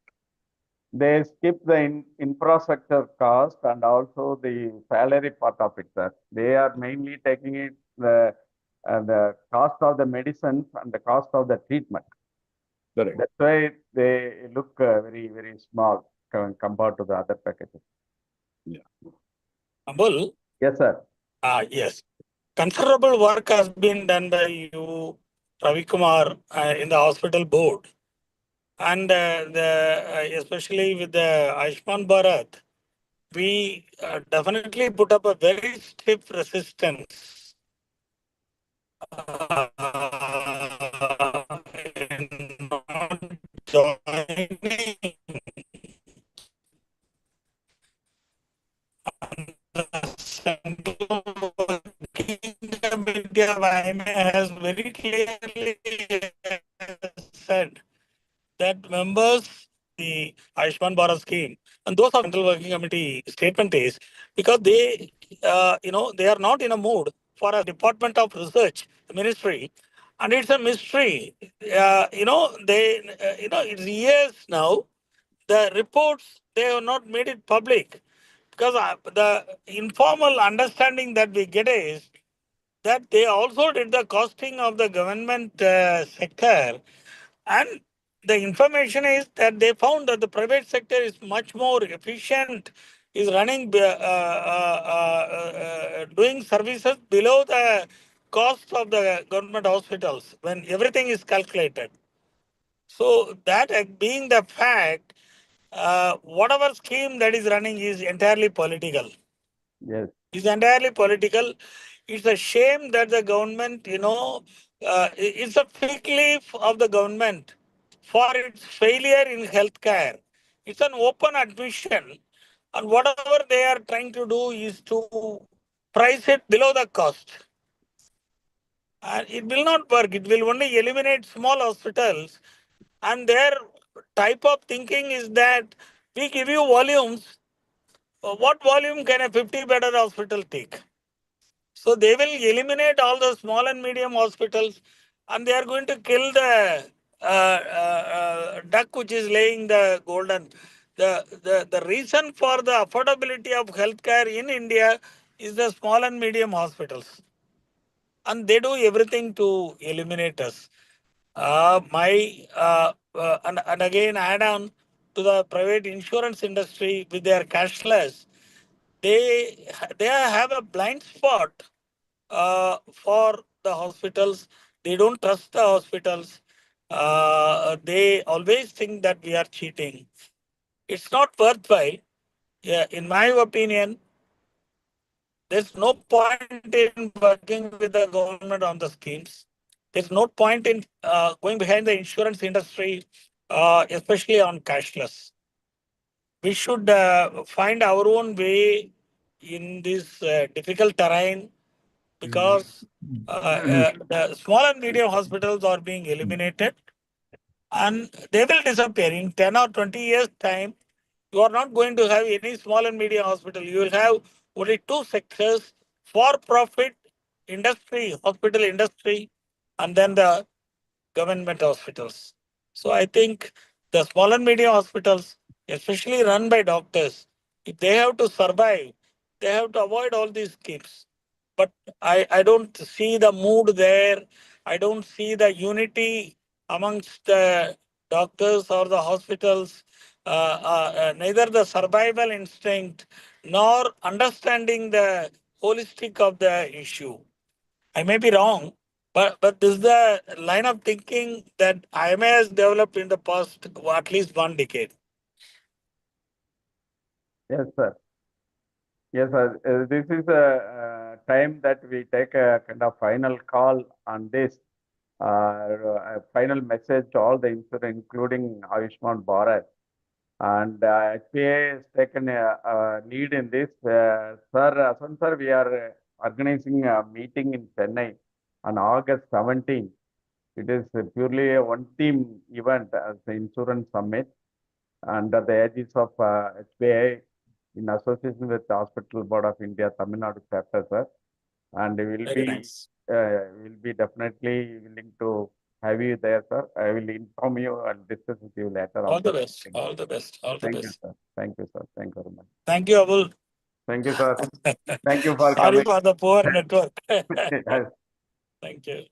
They skip the infrastructure cost and also the salary part of it, sir. They are mainly taking it the cost of the medicines and the cost of the treatment. Correct. That's why they look very, very small compared to the other packages. Yeah. Abul? Yes, sir. Yes. Considerable work has been done by you, Ravi Kumar, in the hospital board. And especially with the Ayushman Bharat, we definitely put up a very stiff resistance in not joining. The Central Working Committee of IMA has very clearly said that members the Ayushman Bharat scheme, and those of Central Working Committee statement is because they, they are not in a mood for a Department of Research ministry, and it's a mystery. It's years now. The reports, they have not made it public, because the informal understanding that we get is that they also did the costing of the government sector, and the information is that they found that the private sector is much more efficient, is running, doing services below the cost of the government hospitals when everything is calculated. So that being the fact, whatever scheme that is running is entirely political. Yes. It's entirely political. It's a shame that the government, it's a fig leaf of the government for its failure in healthcare. It's an open admission. And whatever they are trying to do is to price it below the cost. And it will not work. It will only eliminate small hospitals. And their type of thinking is that we give you volumes. What volume can a 50-bedded hospital take? So they will eliminate all the small and medium hospitals, and they are going to kill the duck which is laying the golden. The reason for the affordability of healthcare in India is the small and medium hospitals. And they do everything to eliminate us. And again, add on to the private insurance industry with their cashless, they have a blind spot for the hospitals. They don't trust the hospitals. they always think that we are cheating. It's not worthwhile. Yeah, in my opinion, there's no point in working with the government on the schemes. There's no point in going behind the insurance industry, especially on cashless. We should find our own way in this difficult terrain, because the small and medium hospitals are being eliminated and they will disappear in 10 or 20 years' time. You are not going to have any small and medium hospital. You will have only two sectors: for profit industry, hospital industry, and then the government hospitals. So I think the small and medium hospitals, especially run by doctors, if they have to survive, they have to avoid all these schemes. But I don't see the mood there. I don't see the unity amongst the doctors or the hospitals, neither the survival instinct nor understanding the holistic of the issue. I may be wrong, but this is the line of thinking that IMA has developed in the past at least 1 decade. Yes, sir. Yes, sir. This is a time that we take a kind of final call on this, a final message to all the insurance, including Ayushman Bharat. And HPA has taken a lead in this. Sir, Asan sir, we are organizing a meeting in Chennai on August 17th. It is purely a one-team event as the insurance summit under the aegis of HPA in association with the Hospital Board of India, Tamil Nadu chapter, sir. And Very nice. will be definitely willing to have you there, sir. I will inform you and discuss with you later. All the best. All the best. All the Thank you, best. sir. Thank you, sir. Thank you very much. Thank you, Abul. Thank you, sir. Thank you for Sorry coming. for the poor network. Yes. Thank you.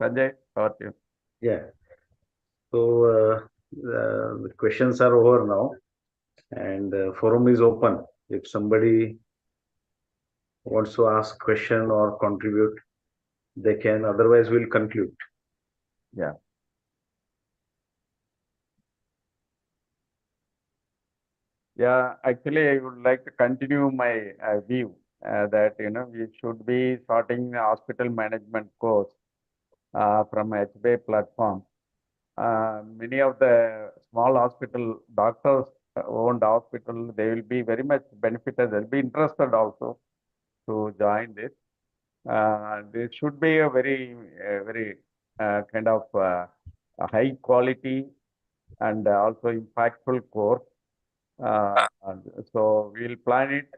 Sanjay, over to you. Yeah. So the questions are over now, and forum is open. If somebody wants to ask question or contribute, they can. Otherwise, we'll conclude. Yeah. Yeah, actually, I would like to continue my view that we should be starting the hospital management course from HBA platform. Many of the small hospital doctors owned hospital, they will be very much benefited. They'll be interested also to join this. This should be a very kind of a high quality and also impactful course. So we'll plan it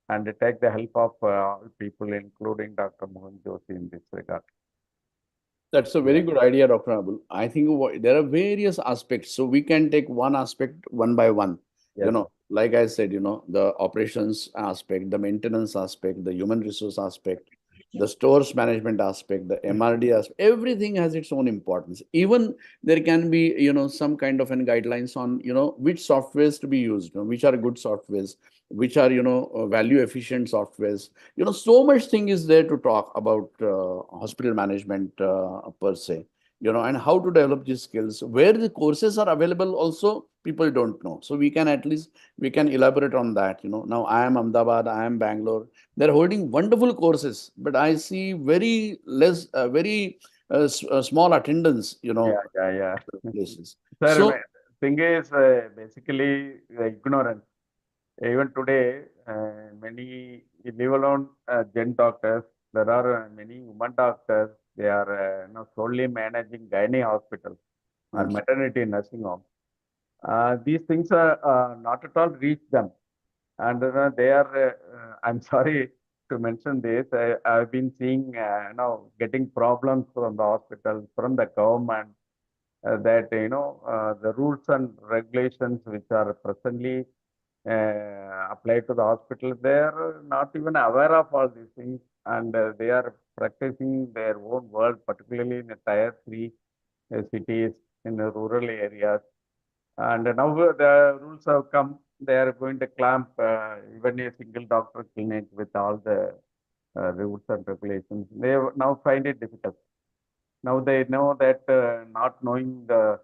and take the help of all people, including Dr. Mohan Joshi in this regard. That's a very good idea, Dr. Abul. I think there are various aspects. So we can take one aspect one by one. Yes. Like I said, the operations aspect, the maintenance aspect, the human resource aspect, the stores management aspect, the MRD aspect, everything has its own importance. Even there can be, some kind of guidelines on, which softwares to be used, which are good softwares, which are, value efficient softwares. So much thing is there to talk about hospital management per se, and how to develop these skills. Where the courses are available also, people don't know. So we can elaborate on that. Now I am Ahmedabad, I am Bangalore. They're holding wonderful courses, but I see very less, small attendance, Yeah. places. Sir, So thing is basically ignorance. Even today, many, leave alone gen doctors, there are many women doctors. They are solely managing gynae hospitals or Yes. maternity nursing homes. These things are not at all reach them, and they are. I'm sorry to mention this. I've been seeing getting problems from the hospitals, from the government, that the rules and regulations which are presently applied to the hospital, they are not even aware of all these things, and they are practicing their own world, particularly in the tier 3 cities, in the rural areas. And now the rules have come, they are going to clamp even a single doctor clinic with all the rules and regulations. They now find it difficult. Now they know that not knowing the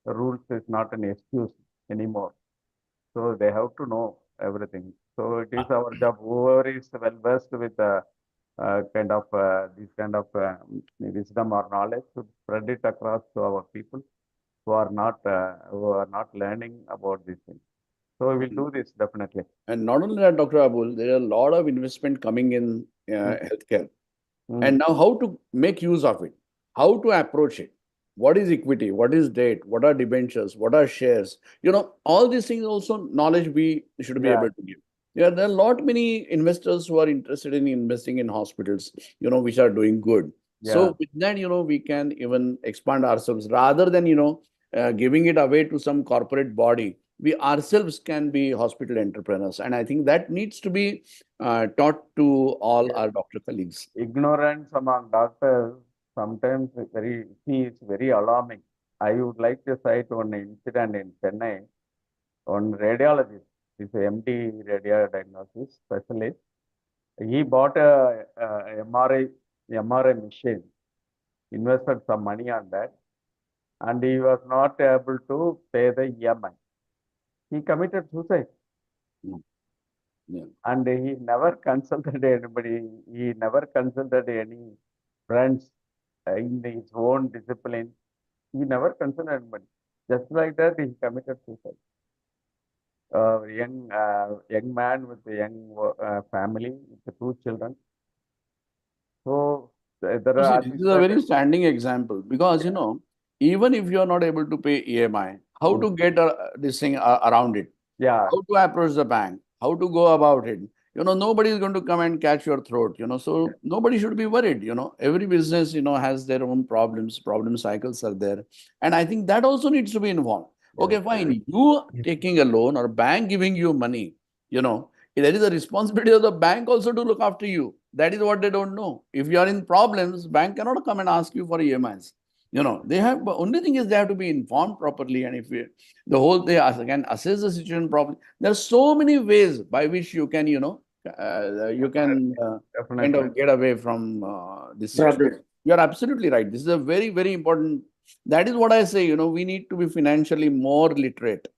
rules is not an excuse anymore. So they have to know everything. So it is our job. Whoever is well versed with this kind of wisdom or knowledge to spread it across to our people who are not learning about these things. So we will do this definitely. And not only that, Dr. Abul, there are a lot of investment coming in healthcare. And now how to make use of it, how to approach it, what is equity, what is debt, what are debentures, what are shares, all these things also knowledge we should be able to give. Yeah, there are a lot many investors who are interested in investing in hospitals, which are doing good. So with that, we can even expand ourselves rather than, giving it away to some corporate body. We ourselves can be hospital entrepreneurs. And I think that needs to be taught to all our doctor colleagues. Ignorance among doctors sometimes is very alarming. I would like to cite one incident in Chennai. One radiologist, this MD radio diagnosis specialist, he bought a MRI machine, invested some money on that, and he was not able to pay the EMI. He committed suicide. Yeah. And he never consulted anybody. He never consulted any friends in his own discipline. He never consulted anybody. Just like that, he committed suicide. Young man with a young family with 2 children. So there are. This is a very standing example because even if you are not able to pay EMI, how to get this thing around it? Yeah. How to approach the bank? How to go about it? Nobody is going to come and catch your throat. So nobody should be worried. Every business has their own problems. Problem cycles are there, and I think that also needs to be involved. Okay, fine. You taking a loan or bank giving you money, there is a responsibility of the bank also to look after you. That is what they don't know. If you are in problems, bank cannot come and ask you for EMIs. They have, but only thing is they have to be informed properly. And if the whole they can assess the situation properly, there are so many ways by which you can, kind of get away from this situation. You are absolutely right. This is a very, very important. That is what I say. We need to be financially more literate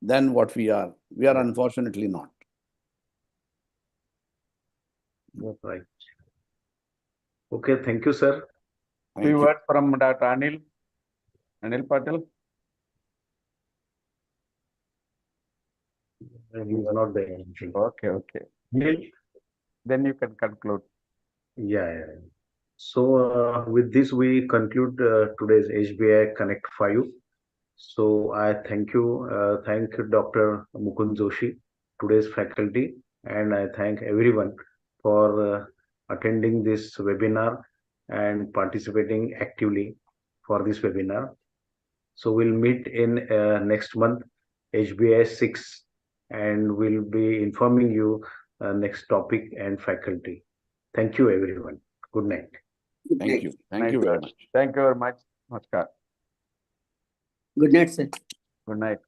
than what we are. We are unfortunately not. Right. Okay, thank you, sir. Few words from Dr. Anil Patel. He is not there. Okay. Then you can conclude. Yeah. So with this, we conclude today's HBI Connect 5. So I thank Dr. Mukund Joshi, today's faculty, and I thank everyone for attending this webinar and participating actively for this webinar. So we'll meet in next month, HBI 6, and we'll be informing you next topic and faculty. Thank you, everyone. Good night. Thank you. Thank you very much. Thank you very much. Namaskar. Good night, sir. Good night.